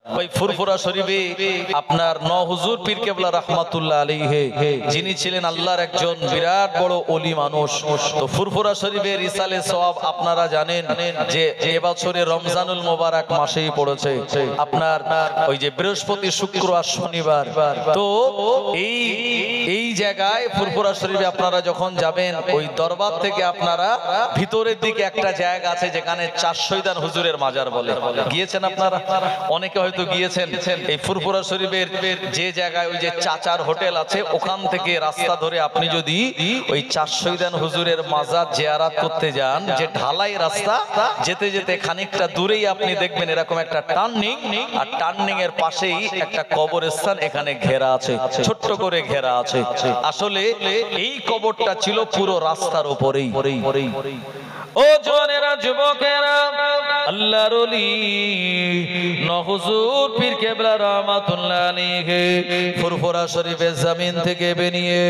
ওই ফুরফুরা শরীফে আপনার ন হুজুর পীর কেবলা রাহমাতুল্লাহ আলাইহি যিনি ছিলেন আল্লাহর একজন বিরাট বড় ওলি মানুষ। তো ফুরফুরা শরীফের ইসালে সওয়াব আপনারা জানেন যে এবছরে রমজানুল মোবারক মাসেই পড়েছে আপনার ওই যে বৃহস্পতি শুক্র আর শনিবার। তো এই জায়গায় ফুরফুরা শরীফে আপনারা যখন যাবেন ওই দরবার থেকে আপনারা ভিতরের দিকে একটা জায়গা আছে যেখানে ৪ শহীদান হুজুরের মাজার বলে। গিয়েছেন আপনারা? অনেকে হয়তো গিয়েছেন। এই ফুরফুরা শরীফের যে জায়গায় ওই যে চাচার হোটেল আছে ওখান থেকে রাস্তা ধরে আপনি যদি ওই ৪ শহীদান হুজুরের মাজার জিয়ারত করতে যান, যে ঢালাই রাস্তা, যেতে যেতে খানিকটা দূরেই আপনি দেখবেন এরকম একটা টার্নিং, আর টার্নিং এর পাশেই একটা কবরস্থান এখানে ঘেরা আছে, ছোট্ট করে ঘেরা আছে। আসলে এই কবরটা ছিল পুরো রাস্তার উপরেই। ও জওয়ানেরা, যুবকেরা, আল্লাহর ওলি ন হুজুর পীর কেবলা রাহমাতুল্লাহ আলাইহি ফুরফুরা শরীফের জমিন থেকে বেরিয়ে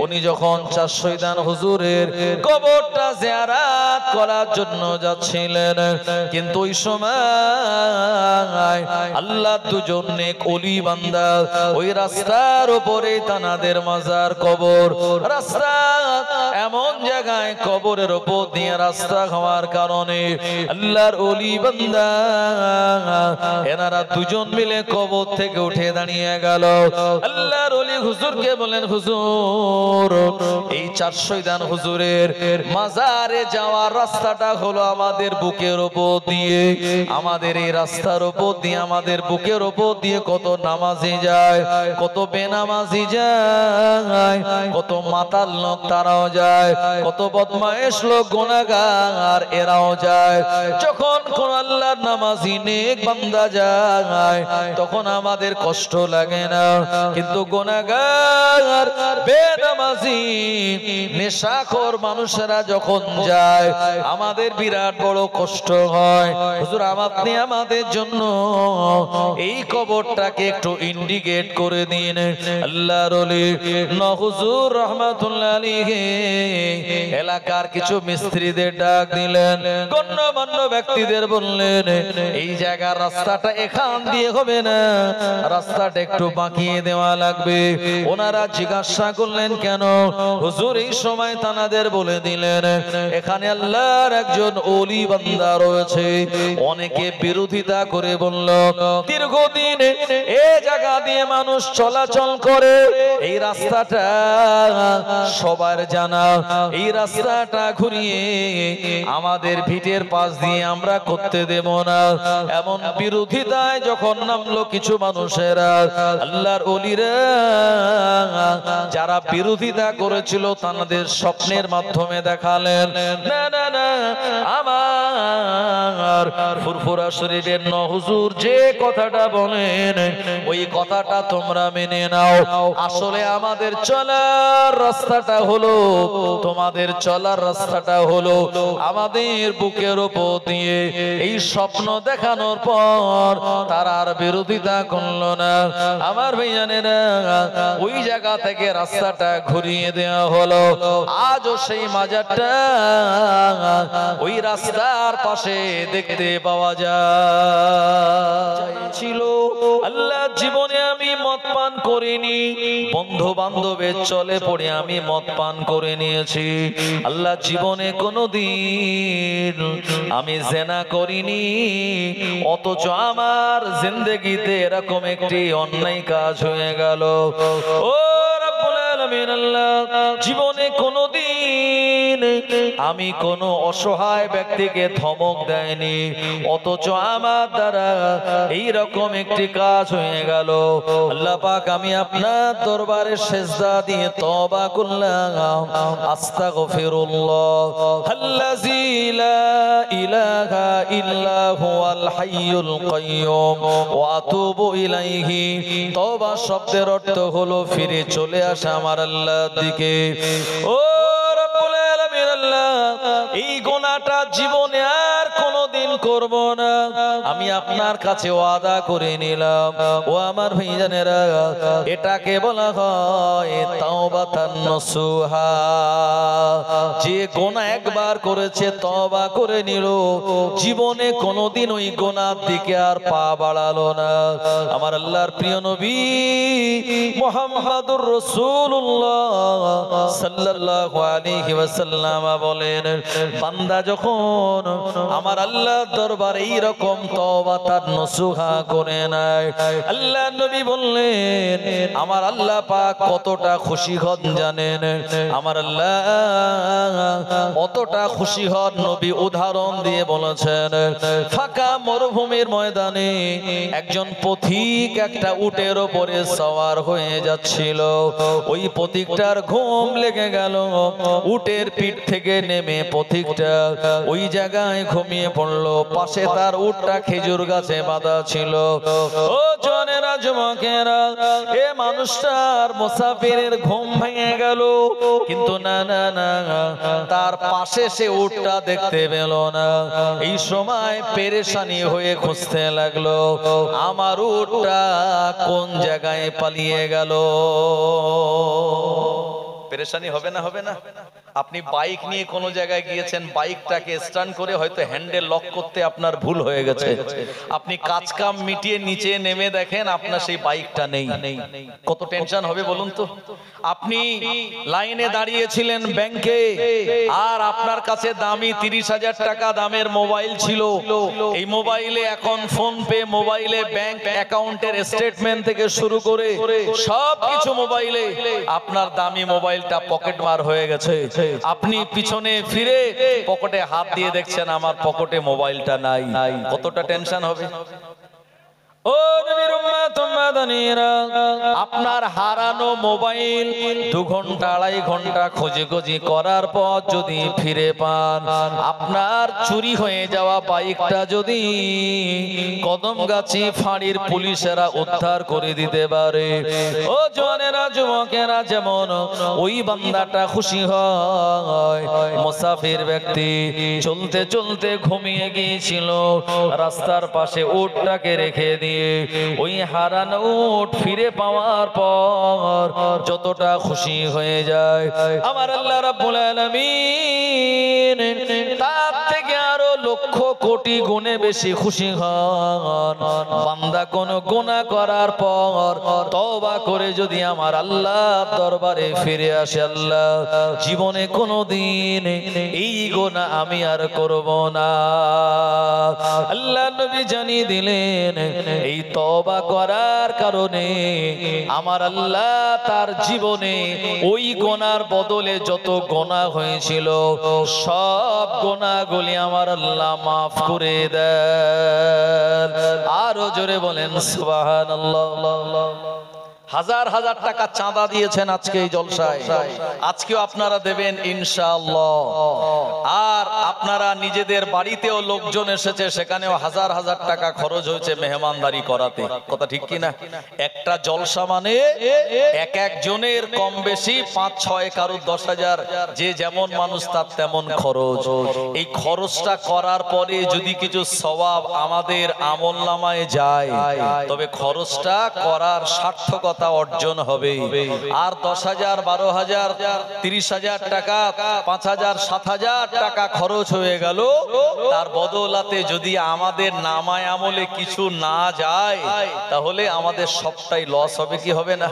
উনি যখন ৪ শহীদান হুজুরের কবরটা জিয়ারত করার জন্য যাচ্ছিলেন, কিন্তু ওই সময় আল্লাহ দুজন নেক ওলি বান্দা ওই রাস্তার উপরে তানাদের মাজার কবর, রাস্তা এমন জায়গায় কবরের উপর দিয়ে রাস্তা হওয়ার কারণে আল্লাহর ওলি বান্দা এনারা দুজন মিলে কবর থেকে উঠে দাঁড়িয়ে গেল। আল্লাহর ওলি হুজুরকে বলেন, হুজুর এই ৪ শহীদান হুজুরের মাজারে যাওয়ার রাস্তাটা হলো আমাদের বুকের উপর দিয়ে, আমাদের এই রাস্তার উপর দিয়ে, আমাদের বুকের উপর দিয়ে কত নামাজি যায়, কত বেনামাজি যায়, কত মাতাল লোক তারাও যায়, কত বদমায়েশ লোক গুনাহগার এরাও যায়। যখন কোন আল্লাহর নামাজি নেক বান্দা যায় তখন আমাদের কষ্ট লাগে না, কিন্তু গুনাহগার বেনামাজি নেশাখোর মানুষেরা যখন যায় আমাদের বিরাট বড় কষ্ট হয়। হুজুর আপনি আমাদের জন্য এই কবরটাকে একটু ইন্ডিকেট করে দিন। আল্লাহর ওলি ন হুজুর রাহমাতুল্লাহ আলাইহি এলাকার কিছু মিস্ত্রিদের ডাক দিলেন, গণ্যমান্য ব্যক্তিদের বললেন এই জায়গার রাস্তাটা এখান দিয়ে হবে না, রাস্তাটা একটু বাঁকিয়ে দেওয়া লাগবে। ওনারা জিজ্ঞাসা করলেন কেন? হুজুর এই সময় তানাদের বলে দিলেন এখানে আল্লাহর একজন ওলি বান্দা রয়েছে। অনেকে বিরোধিতা করে বলল দীর্ঘদিন এই জায়গা দিয়ে মানুষ চলাচল করে, এই রাস্তাটা সবার জানা, এই রাস্তাটা ঘুরিয়ে আমাদের ভিটের পাশ দিয়ে আমরা করতে দেব না। এমন বিরোধিতায় যখন নামলো কিছু মানুষেরা, আল্লাহর ওলিরা যারা বিরোধিতা করেছিল তাদের স্বপ্নের মাধ্যমে দেখালেন না না না, আমার ফুরফুরা শরীফের ন হুজুর যে কথাটা বলেন ওই কথাটা তোমরা মেনে নাও। আসলে আমাদের চলার রাস্তাটা হলো, তোমাদের চলার রাস্তাটা হলো আমাদের বুকের উপর দিয়ে। এই স্বপ্ন দেখানোর পর তারা আর বিরোধিতা করলো না। আমার ভাইজানেরা, ওই জায়গা থেকে রাস্তাটা ঘুরিয়ে দেওয়া হলো। আজও সেই মাজারটা ওই রাস্তার পাশে দেখতে পাওয়া যায়। ছিল আল্লাহ জীবনে আমি মদ পান করিনি, বন্ধু বান্ধবের চলে পড়ে আমি মদ পান করে নিয়েছি। আল্লাহ জীবনে কোনোদিন আমি জিনা করিনি, অথচ আমার জিন্দেগিতে এরকম একটি অন্যায় কাজ হয়ে গেল। ও রব্বুল আলামিন, আল্লাহ জীবনে কোনোদিন আমি কোনো অসহায় ব্যক্তিকে ধমক দেয়নি, অথচ আমার দ্বারা এইরকম একটি কাজ হয়ে গেল। আল্লাহ পাক, আমি আপনার দরবারে সিজদা দিয়ে তওবা করলাম, আস্তাগফিরুল্লাহ আল্লাযী লা ইলাহা ইল্লা হুয়াল হাইয়ুল কাইয়্যুম ওয়া আতুবু ইলাইহি। তওবা শব্দের অর্থ হলো ফিরে চলে আসা আমার আল্লাহর দিকে। ও রব্বুল আলামিন, আল্লাহ এই গুনাহটা জীবনে আর কোনোদিন করব করব না। আমি আপনার কাছে ওয়াদা করে নিলাম। ও আমার ভাইজানেরা, এটাকে বলা হয় তাওবাতান নসুহা। যে গুনাহ একবার করেছে তওবা করে নিল, জীবনে কোনোদিন ওই গুনার দিকে আর পা বাড়ালো না। আমার আল্লাহর প্রিয় নবী মুহাম্মদুর রাসূলুল্লাহ সাল্লাল্লাহু আলাইহি ওয়াসাল্লাম বলেন, বান্দা যখন আমার আল্লাহর দরবারে এই রকম তওবাতান নসুহা করে নেয়, আল্লাহ নবী বললেন আমার আল্লাহ পাক কতটা খুশি হন জানেন? আমার আল্লাহ কতটা খুশি হন নবী উদাহরণ দিয়ে বলেছেন। ফাঁকা মরুভূমির ময়দানে একজন পথিক একটা উটের উপরে সওয়ার হয়ে যাচ্ছিল। ওই পথিকটার ঘুম লেগে গেল। উটের পিঠ থেকে নেমে পথিকটা ওই জায়গায় ঘুমিয়ে পড়লো। পাশে তার উটটা খেজুর গাছে বাঁধা ছিল। ও জনেরা, যুবকেরা, এ মানুষটার মুসাফিরের ঘুম ভেঙে গেল, কিন্তু না না না, তার পাশে সে উটটা দেখতে পেল না। এই সময় পেরেশানি হয়ে খুঁজতে লাগলো, আমার উটটা কোন জায়গায় পালিয়ে গেল। পেরেশানি হবে না? হবে না? আপনি বাইক নিয়ে কোন জায়গায় গিয়েছেন, বাইকটাকে স্টার্ট করে হয়তো হ্যান্ডেল লক করতে আপনার ভুল হয়ে গেছে। আপনি কাজ কাম মিটিয়ে নিচে নেমে দেখেন আপনার সেই বাইকটা নেই। কত টেনশন হবে বলুন তো? আপনি লাইনে দাঁড়িয়েছিলেন ব্যাংকে, আর আপনার কাছে দামি 30,000 টাকা দামের মোবাইল ছিল। এই মোবাইলে এখন ফোন পে, মোবাইলে ব্যাংক অ্যাকাউন্টের স্টেটমেন্ট থেকে শুরু করে সবকিছু মোবাইলে, আপনার দামি মোবাইলটা পকেট মার হয়ে গেছে। আপনি পিছনে ফিরে পকেটে হাত দিয়ে দেখছেন আমার পকেটে মোবাইলটা নাই। কতটা টেনশন হবে? ও নবীর উম্মত উম্মাদানিরা, আপনার হারানো মোবাইল 2 ঘন্টা 2.5 ঘন্টা খোঁজাখুঁজি করার পর যদি ফিরে পান, আপনার চুরি হয়ে যাওয়া বাইকটা যদি কদমগাছি ফাঁড়ির পুলিশেরা উদ্ধার করে দিতে পারে, ও জওয়ানেরা, যুবকেরা, যেমন ওই বান্দাটা খুশি হয়। মুসাফির ব্যক্তি চলতে চলতে ঘুমিয়ে গিয়েছিল, রাস্তার পাশে উটটাকে রেখে দিয়ে ওই হারানো উট ফিরে পাওয়ার পর যতটা খুশি হয়ে যায়, আমার আল্লাহ রাব্বুল আলামিন তার থেকে আরো লক্ষ কোটি গুণে বেশি খুশি হন বান্দা কোন গুনাহ করার পর তওবা করে যদি আমার আল্লাহ দরবারে ফিরে আসে, আল্লাহ জীবনে কোনোদিন এই গুনাহ আমি আর করব না। আল্লাহ নবী জানিয়ে দিলেন এই তওবা করার কারণে আমার আল্লাহ তার জীবনে ওই গুনার বদলে যত গুনাহ হয়েছিল সব গুনাহগুলি আমার আল্লাহ মাফ করে দেন। আরো জোরে বলেন সুবহানাল্লাহ। হাজার হাজার টাকা চাঁদা দিয়েছেন আজকে এই জলসায়, আজকেও আপনারা দেবেন ইনশাআল্লাহ। আর আপনারা নিজেদের বাড়িতেও লোকজন এসেছে, সেখানেও হাজার হাজার টাকা খরচ হয়েছে মেহমানদারি করাতে। কথা ঠিক কিনা? একটা জলসা মানে এক একজনের কম বেশি 5-6, কারো 10,000, যে যেমন মানুষ তার তেমন খরচ। এই খরচটা করার পরে যদি কিছু সওয়াব আমাদের আমলনামায় যায়, তবে খরচটা করার সার্থকতা অর্জন হবে। আর 10,000, 12,000, 30,000 টাকা, 5,000, 7,000 টাকা খরচ হয়ে গেল, তার বদলাতে যদি আমাদের নামায় আমলে কিছু না যায়, তাহলে আমাদের সবটাই লস হবে কি হবে না?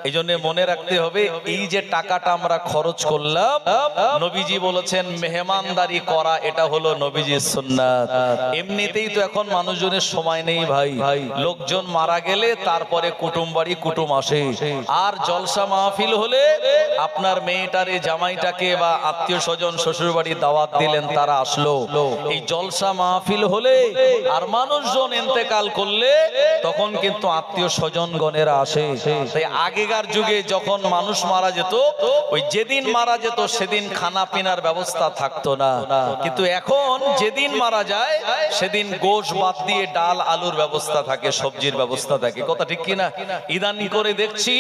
এই জন্য মনে রাখতে হবে, এই যে টাকাটা আমরা খরচ করলাম, নবীজি বলেছেন মেহমানদারি করা এটা হলো নবীজির সুন্নাত। এমনিতেই তো এখন মানুষজনের সময় নেই ভাই, লোকজন মারা গেলে তারপরে কুটুম বাড়ি কুটুম আসে। আর জলসা মাহফিল হলে আপনার মেয়েটারে, জামাইটাকে বা আত্মীয় স্বজন শ্বশুর বাড়ি দাওয়াত দিলেন, তারা আসলো। এই জলসা মাহফিল হলে আর মানুষজন ইন্তেকাল করলে তখন কিন্তু আত্মীয় স্বজন গণেরা আসে। তাই আগেকার যুগে যখন মানুষ মারা যেত, ওই যেদিন মারা যেত সেদিন খানা পিনার ব্যবস্থা থাকতো না, কিন্তু এখন যেদিন মারা যায় সেদিন গোশ বাদ দিয়ে ডাল আলুর ব্যবস্থা থাকে, সবজির ব্যবস্থা থাকে। কথা ঠিক কিনা? ইদানিং করে দেখছি,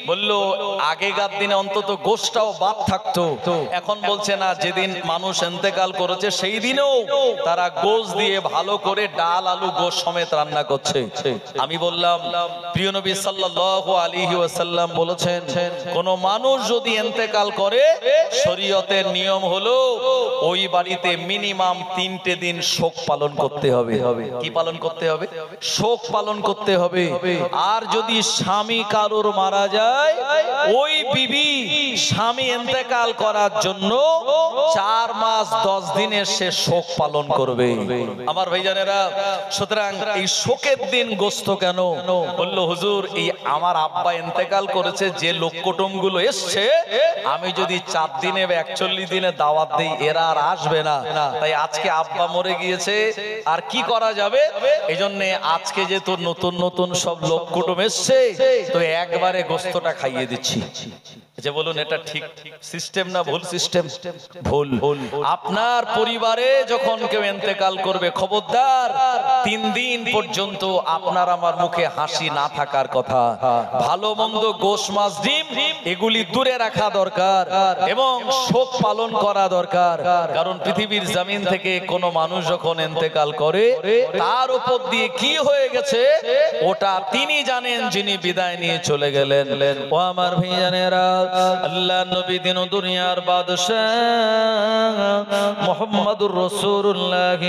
বললো আগেকার দিনে অন্তত গোশটাও বাদ থাকতো, এখন বলছে না, যেদিন মানুষ ইন্তেকাল করেছে সেই দিনেও তারা গোশ দিয়ে ভালো করে ডাল আলু গোশ সমেত রান্না করছে। আমি বললাম, প্রিয় নবী সাল্লাল্লাহু আলাইহি ওয়াসাল্লাম বলেছেন, কোন মানুষ যদি ইন্তেকাল করে শরীয়তের নিয়ম হলো ওই বাড়িতে মিনিমাম 3টে দিন শোক পালন করতে হবে। কি পালন করতে হবে? শোক পালন করতে হবে। আর যদি স্বামী কারোর মারা যায়, ওই বিবি স্বামী ইন্তেকাল করার জন্য 4 মাস 10 দিনের সে শোক পালন করবে। আমার ভাইজানেরা, সুতরাং এই শোকের দিন গোস্ত কেন? বলল হুজুর, এই আমার আব্বা ইন্তেকাল করেছে, যে লোক কুটুম গুলো এসছে, আমি যদি 4 দিনে বা 41 দিনে দাওয়াত দেই এরা আর আসবে না, তাই আজকে আব্বা মরে গিয়েছে, আর কি করা যাবে, এই জন্য আজকে যে তোর নতুন নতুন সব লোক কুটুম এসছে, তো একবারে গোস্তটা খাইয়ে দিচ্ছি। যে বলুন, এটা ঠিক সিস্টেম না ভুল সিস্টেম? ভুল। আপনার পরিবারে যখন কেউ ইন্তেকাল করবে, খবরদার 3 দিন পর্যন্ত আপনার আমার মুখে হাসি না থাকার কথা। ভালো মন্দ, গোশ মাছ ডিম এগুলি দূরে রাখা দরকার এবং শোক পালন করা দরকার। কারণ পৃথিবীর জমিন থেকে কোনো মানুষ যখন ইন্তেকাল করে, তার উপর দিয়ে কি হয়ে গেছে ওটা তিনি জানেন, যিনি বিদায় নিয়ে চলে গেলেন। ও আমার ভাইজানেরা, আল্লাহ নবী দিন দুনিয়ার বাদশাহ মুহাম্মদুর রাসূলুল্লাহ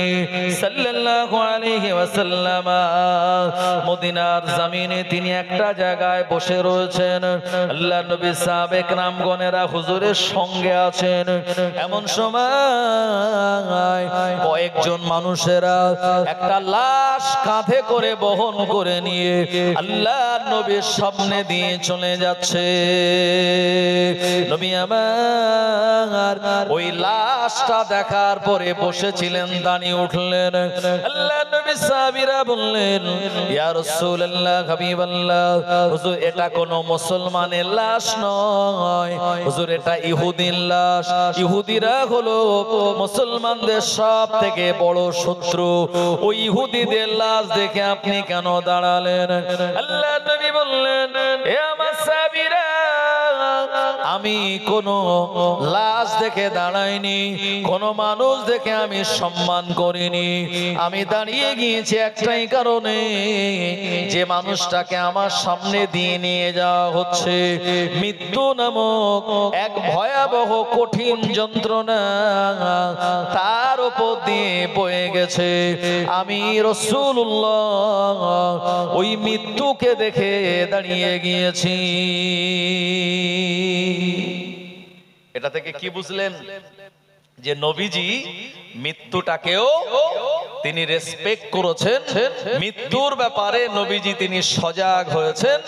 সাল্লাল্লাহু আলাইহি ওয়াসাল্লাম মদিনার জমিনে তিনি একটা জায়গায় বসে রয়েছেন। আল্লাহ নবী সাহাবে কেরামগণেরা হুজুরের সঙ্গে আছেন। এমন সময় কয়েকজন মানুষেরা একটা লাশ কাঁধে করে বহন করে নিয়ে আল্লাহ নবীর সামনে দিয়ে চলে যাচ্ছে। নবী আমার ওই লাশটা দেখার পরে বসেছিলেন, দাঁড়িয়ে উঠলেন। আল্লাহ নবী সাহাবীরা বললেন, ইয়া রাসূলুল্লাহ, হাবিবাল্লাহ, হুজুর এটা কোনো মুসলমানের লাশ নয়, হুজুর এটা ইহুদির লাশ। ইহুদিরা হলো মুসলমানদের সব থেকে বড় শত্রু। ওই ইহুদিদের লাশ দেখে আপনি কেন দাঁড়ালেন? আল্লাহ নবী বললেন, এ আমার সাহাবীরা, আমি কোন লাশ দেখে দাঁড়াইনি, কোন মানুষ দেখে আমি সম্মান করিনি। আমি দাঁড়িয়ে গিয়েছি একটাই কারণে, যে মানুষটাকে আমার সামনে দিয়ে নিয়ে যাওয়া হচ্ছে মৃত্যু নামক এক ভয়াবহ কঠিন যন্ত্রণা তার উপর দিয়ে বয়ে গেছে। আমি রাসূলুল্লাহ ওই মৃত্যুকে দেখে দাঁড়িয়ে গিয়েছি। এটা থেকে কি বুঝলেন? যে নবীজি মৃত্যুটাকেও তিনি রেসপেক্ট করেছেন, মৃত্যুর ব্যাপারে নবীজি তিনি সজাগ হয়েছেন।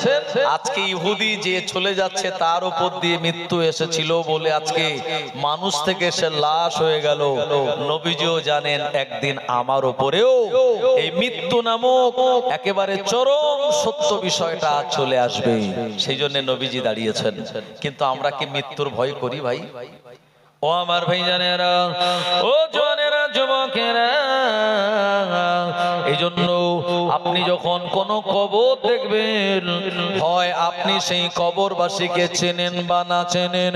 আজকে ইহুদি যে চলে যাচ্ছে তার উপর দিয়ে মৃত্যু এসেছিল বলে আজকে মানুষ থেকে সে লাশ হয়ে গেল। নবীজিও জানেন একদিন আমার উপরেও এই মৃত্যু নামক একেবারে চরম সত্য বিষয়টা চলে আসবে, সেই জন্য নবীজি দাঁড়িয়েছেন। কিন্তু আমরা কি মৃত্যুর ভয় করি ভাই? ও আমার ভাইজানেরা, ও জওয়ানেরা, যুবকেরা, এই জন্য আপনি যখন কোন কবর দেখবেন, হয় আপনি সেই কবরবাসীকে চেনেন বা না চেনেন,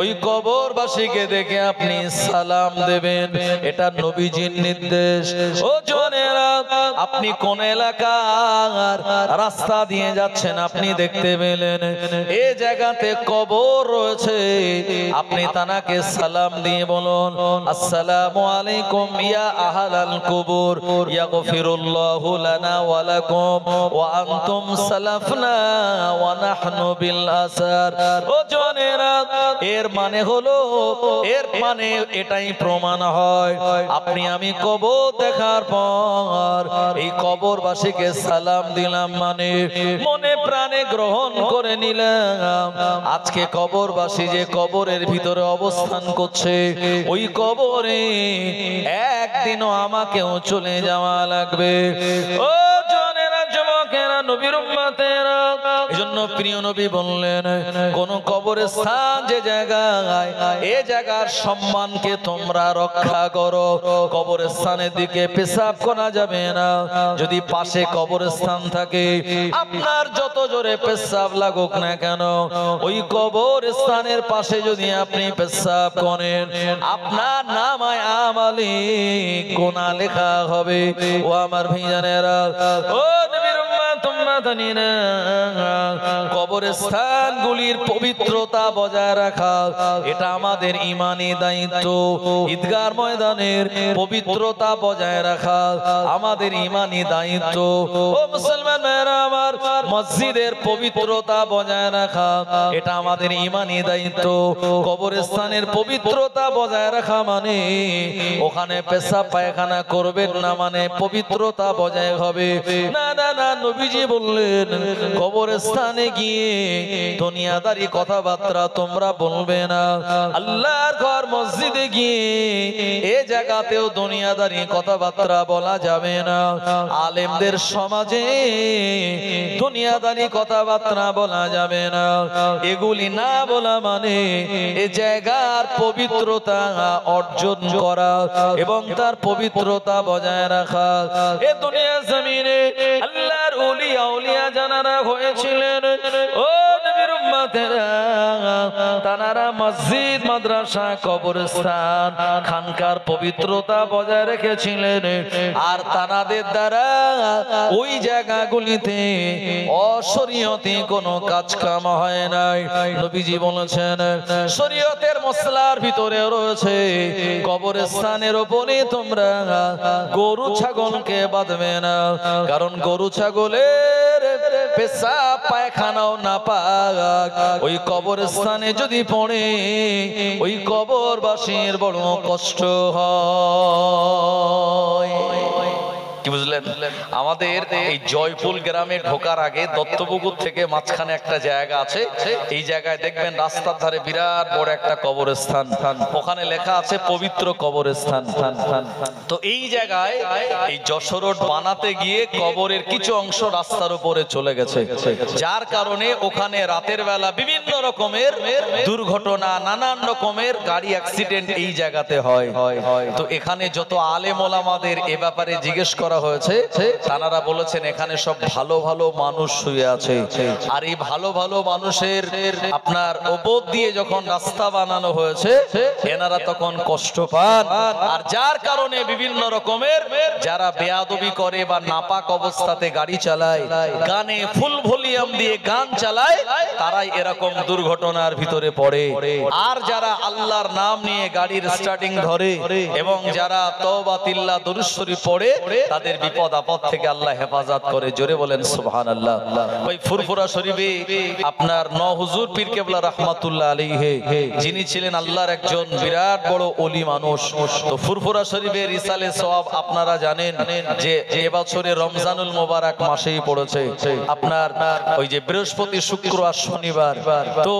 ওই কবরবাসীকে দেখে আপনি সালাম দেবেন। এটা নবীজির নির্দেশ। ও জওয়ানেরা, আপনি কোন এলাকার রাস্তা দিয়ে যাচ্ছেন, আপনি দেখতে পেলেন এই জায়গাতে কবর রয়েছে, আপনি তানাকে সালাম দিয়ে বলুন, আসসালামু আলাইকুম ইয়া আহলাল কুবুর, ইয়াগফিরুল্লাহু লানা ওয়া লাকুম ওয়া আনতুম সালাফনা ওয়া নাহনু বিল আসার। ও জওয়ানেরা, এর মানে হলো, এর মানে এটাই প্রমাণ হয়, আপনি আমি কবর দেখার পর এই কবরবাসীকে সালাম দিলাম মানে মনে প্রাণে গ্রহণ করে নিলাম। আজকে কবরবাসী যে কবরের ভিতরে অবস্থান করছে, ওই কবরে একদিনও আমাকেও চলে যাওয়া লাগবে। ও জওয়ানেরা, যুবকেরা, নবীর উম্মতেরা, জন্য প্রিয় নবী বললেন কোন কবরস্থান যে জায়গায় এই জায়গার সম্মানকে তোমরা রক্ষা করো, কবরস্থানের দিকে পেশাব করা যাবে না। যদি পাশে কবরস্থান থাকে আপনার যত জোরে পেশাব লাগুক না কেন, ওই কবরস্থানের পাশে যদি আপনি পেশাব করেন আপনার নামায় আমালে গুনাহ লেখা হবে। ও আমার ভাইজানেরা, ও নবীর উম্মত উম্মতানিনা, কবরস্থানগুলির পবিত্রতা বজায় রাখা এটা আমাদের ঈমানি দায়িত্ব। ঈদগাহ ময়দানের পবিত্রতা বজায় রাখা আমাদের ঈমানি দায়িত্ব। ও মুসলমান ভাইরা আমার, মসজিদের পবিত্রতা বজায় রাখা এটা আমাদের ঈমানি দায়িত্ব। কবরস্থানের পবিত্রতা বজায় রাখা মানে ওখানে পেশাব পায়খানা করবেন না মানে পবিত্রতা বজায় হবে না। না না, নবীজি বললেন কবরস্থানে গিয়ে দুনিয়াদারি কথাবার্তা তোমরা বলবে না। আল্লাহর ঘর মসজিদে গিয়ে এই জায়গাতেও দুনিয়াদারি কথাবার্তা বলা যাবে না। আলেমদের সমাজে দুনিয়াদারি কথাবার্তা বলা যাবে না। এগুলি না বলা মানে এই জায়গার পবিত্রতা অর্জন করা এবং তার পবিত্রতা বজায় রাখা। এ দুনিয়া জমিনে আল্লাহর ওলিয়া আউলিয়া জানারা হয়েছিলেন, ও নবীর উম্মতেরা, তারা মসজিদ মাদ্রাসা কবরস্থান খানকার পবিত্রতা বজায় রেখেছিলেন। আর তাদের দ্বারা ওই জায়গাগুলিতে অশরীয়তি কোনো কাজ কাম হয় নাই। নবীজি বলেছেন শরীয়তের মসলার ভিতরে রয়েছে কবরস্থানের উপরে তোমরা গরু ছাগলকে বাঁধবে না, কারণ গরু ছাগলের পেশাব পায়খানাও না পাক ওই কবরস্থানে যদি পড়ে ওই কবরবাসীর বড় কষ্ট হয়। কি বুঝলেন? আমাদের এই জয়পুর গ্রামে ঢোকার আগে দত্তপুকুর থেকে মাঝখানে একটা জায়গা আছে, এই জায়গায় দেখবেন রাস্তার ধারে বিরাট বড় একটা কবরস্থান, ওখানে লেখা আছে পবিত্র কবরস্থান। তো এই জায়গায় এই যশোর রোড বানাতে গিয়ে কবরের কিছু অংশ রাস্তার উপরে চলে গেছে, যার কারণে ওখানে রাতের বেলা বিভিন্ন রকমের দুর্ঘটনা, নানান রকমের গাড়ি অ্যাক্সিডেন্ট এই জায়গাতে হয়। তো এখানে যত আলেম ওলামাদের এ ব্যাপারে জিজ্ঞেস করা হয়েছে, তারা বলেছেন এখানে সব ভালো ভালো মানুষ শুয়ে আছে, আর এই ভালো ভালো মানুষের আপনার ওপর দিয়ে যখন রাস্তা বানানো হয়েছে এনারা তখন কষ্ট পান, আর যার কারণে বিভিন্ন রকমের যারা বেয়াদবি করে বা নাপাক অবস্থাতে গাড়ি চালায়, গানে ফুল ভলিউম দিয়ে গান চালায়, তারাই এরকম দুর্ঘটনার ভিতরে পড়ে। আর যারা আল্লাহর নাম নিয়ে গাড়ির স্টার্টিং ধরে এবং যারা তওবা তিল্লাহ দরুদ শরীফ পড়ে তাদের বিপদ আপদ থেকে আল্লাহ হেফাজত করে। জোরে বলেন সুবহানাল্লাহ। ওই ফুরফুরা শরীফে আপনার ন হুজুর পীর কেবলা রাহমাতুল্লাহ আলাইহি, যিনি ছিলেন আল্লাহর একজন বিরাট বড় ওলি মানুষ। তো ফুরফুরা শরীফের ইসালে সওয়াব আপনারা জানেন যে এবছরে রমজানুল মোবারক মাসেই পড়েছে আপনার ওই যে বৃহস্পতি, শুক্র আর শনিবার। তো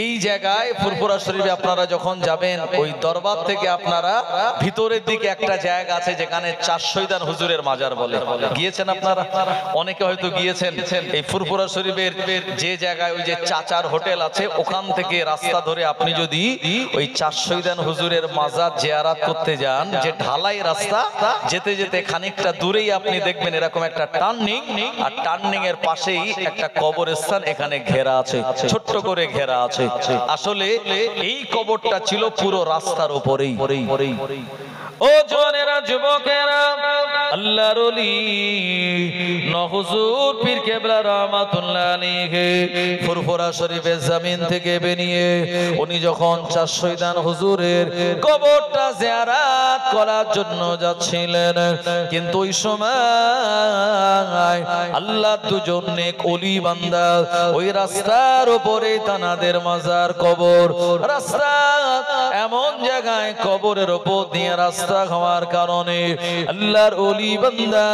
এই জায়গায় ফুরফুরা শরীফে আপনারা যখন যাবেন ওই দরবার থেকে আপনারা ভিতরের দিকে একটা জায়গা আছে যেখানে 4 শহীদান হুজুরের মাজার বলে। গিয়েছেন আপনারা? অনেকে হয়তো গিয়েছেন। এই ফুরফুরা শরীফের যে জায়গায় ওই যে চাচার হোটেল আছে ওখান থেকে রাস্তা ধরে আপনি যদি ওই 4 শহীদান হুজুরের মাজার জিয়ারত করতে যান, যে ঢালাই রাস্তা, যেতে যেতে খানিকটা দূরেই আপনি দেখবেন এরকম একটা টার্নিং, আর টার্নিং এর পাশেই একটা কবরস্থান এখানে ঘেরা আছে, ছোট্ট করে ঘেরা আছে। আসলে এই কবরটা ছিল পুরো রাস্তার উপরেই। ও জওয়ানেরা, যুবকেরা, আল্লাহর ওলি হুজুর পীর কেবলা রাহমাতুল্লাহ আলাইহি ফুরফুরা শরীফের জমিন থেকে বেরিয়ে উনি যখন 4 শহীদান হুজুরের কবরটা জিয়ারত করার জন্য যাচ্ছিলেন, কিন্তু ওই সময় আল্লাহ দুজন নেক ওলি বান্দা ওই রাস্তার উপরে তানাদের মাজার কবর, রাস্তা এমন জায়গায় কবরের উপর দিয়ে রাস্তা রাস্তা হওয়ার কারণে আল্লাহর ওলি বান্দা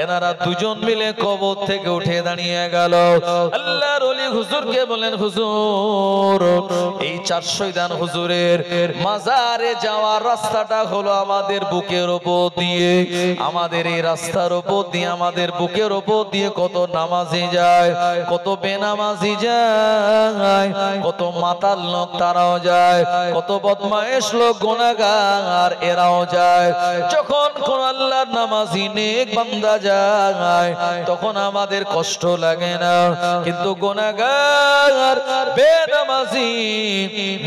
এনারা দুজন মিলে কবর থেকে উঠে দাঁড়িয়ে গেল। আল্লাহর ওলি হুজুরকে বলেন, হুজুর এই 400 দান হুজুরের মাজারে যাওয়ার রাস্তাটা হলো আমাদের বুকের উপর দিয়ে, আমাদের এই রাস্তার উপর দিয়ে, আমাদের বুকের উপর দিয়ে কত নামাজি যায়, কত বেনামাজি যায়, কত মাতাল লোক তারাও যায়, কত বদমাইশ লোক গুনাহগার এরাও যায়। যখন কোন আল্লাহর নামাজি নেক বান্দা যায় তখন আমাদের কষ্ট লাগে না, কিন্তু গুনাহগার বেনামাজি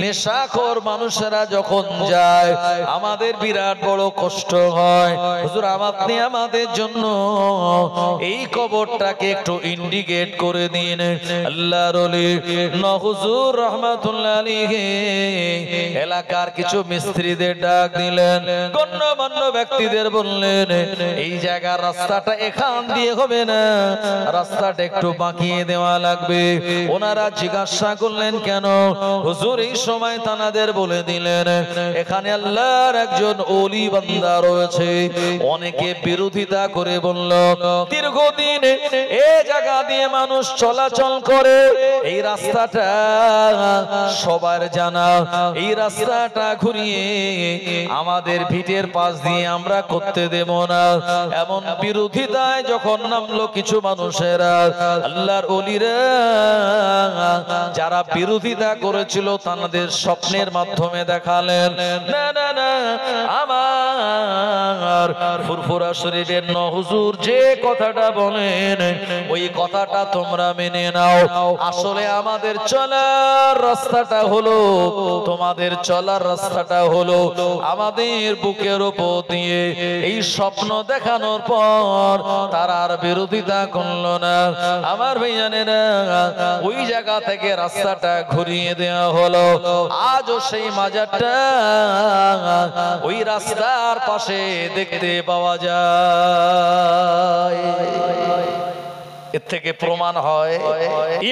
নেশাখোর মানুষেরা যখন যায় আমাদের বিরাট বড় কষ্ট হয়। হুজুর আপনি আমাদের জন্য এই কবরটাকে একটু ইন্ডিকেট করে দিন। আল্লাহর ওলি হুজুর রাহমাতুল্লাহ আলাইহি এলাকার কিছু মিস্ত্রিদের ডাক দিলেন, গণ্যমান্য ব্যক্তিদের বললেন এই জায়গার রাস্তাটা এখান দিয়ে হবে না, রাস্তাটা একটু বাঁকিয়ে দেওয়া লাগবে। ওনারা জিজ্ঞাসা করলেন কেন? হুজুর এই সময় তানাদের বলে দিলেন এখানে আল্লাহর একজন ওলি বান্দা রয়েছে। অনেকে বিরোধিতা করে বলল দীর্ঘদিন এই জায়গা দিয়ে মানুষ চলাচল করে, এই রাস্তাটা সবার জানা, এই রাস্তাটা ঘুরিয়ে আমাদের ভিটের পাশ দিয়ে আমরা করতে দেব না। এমন বিরোধিতায় যখন নামলো কিছু মানুষেরা, আল্লাহর ওলিরা যারা বিরোধিতা করেছিল তাদের স্বপ্নের মাধ্যমে দেখালেন না না না, আমার ফুরফুরা শরীফের হুজুর যে কথাটা বলেন ওই কথাটা তোমরা মেনে নাও। আসলে আমাদের চলার রাস্তাটা হলো, তোমাদের চলার রাস্তাটা হলো আমাদের বুকের উপর দিয়ে। এই স্বপ্ন দেখানোর পর তারা আর বিরোধিতা করলো না। আমার ভাইজানেরা ওই জায়গা থেকে রাস্তাটা ঘুরিয়ে দেওয়া হলো। আজও সেই মাজারটা ওই রাস্তার পাশে দেখতে পাওয়া যায়। এর থেকে প্রমাণ হয়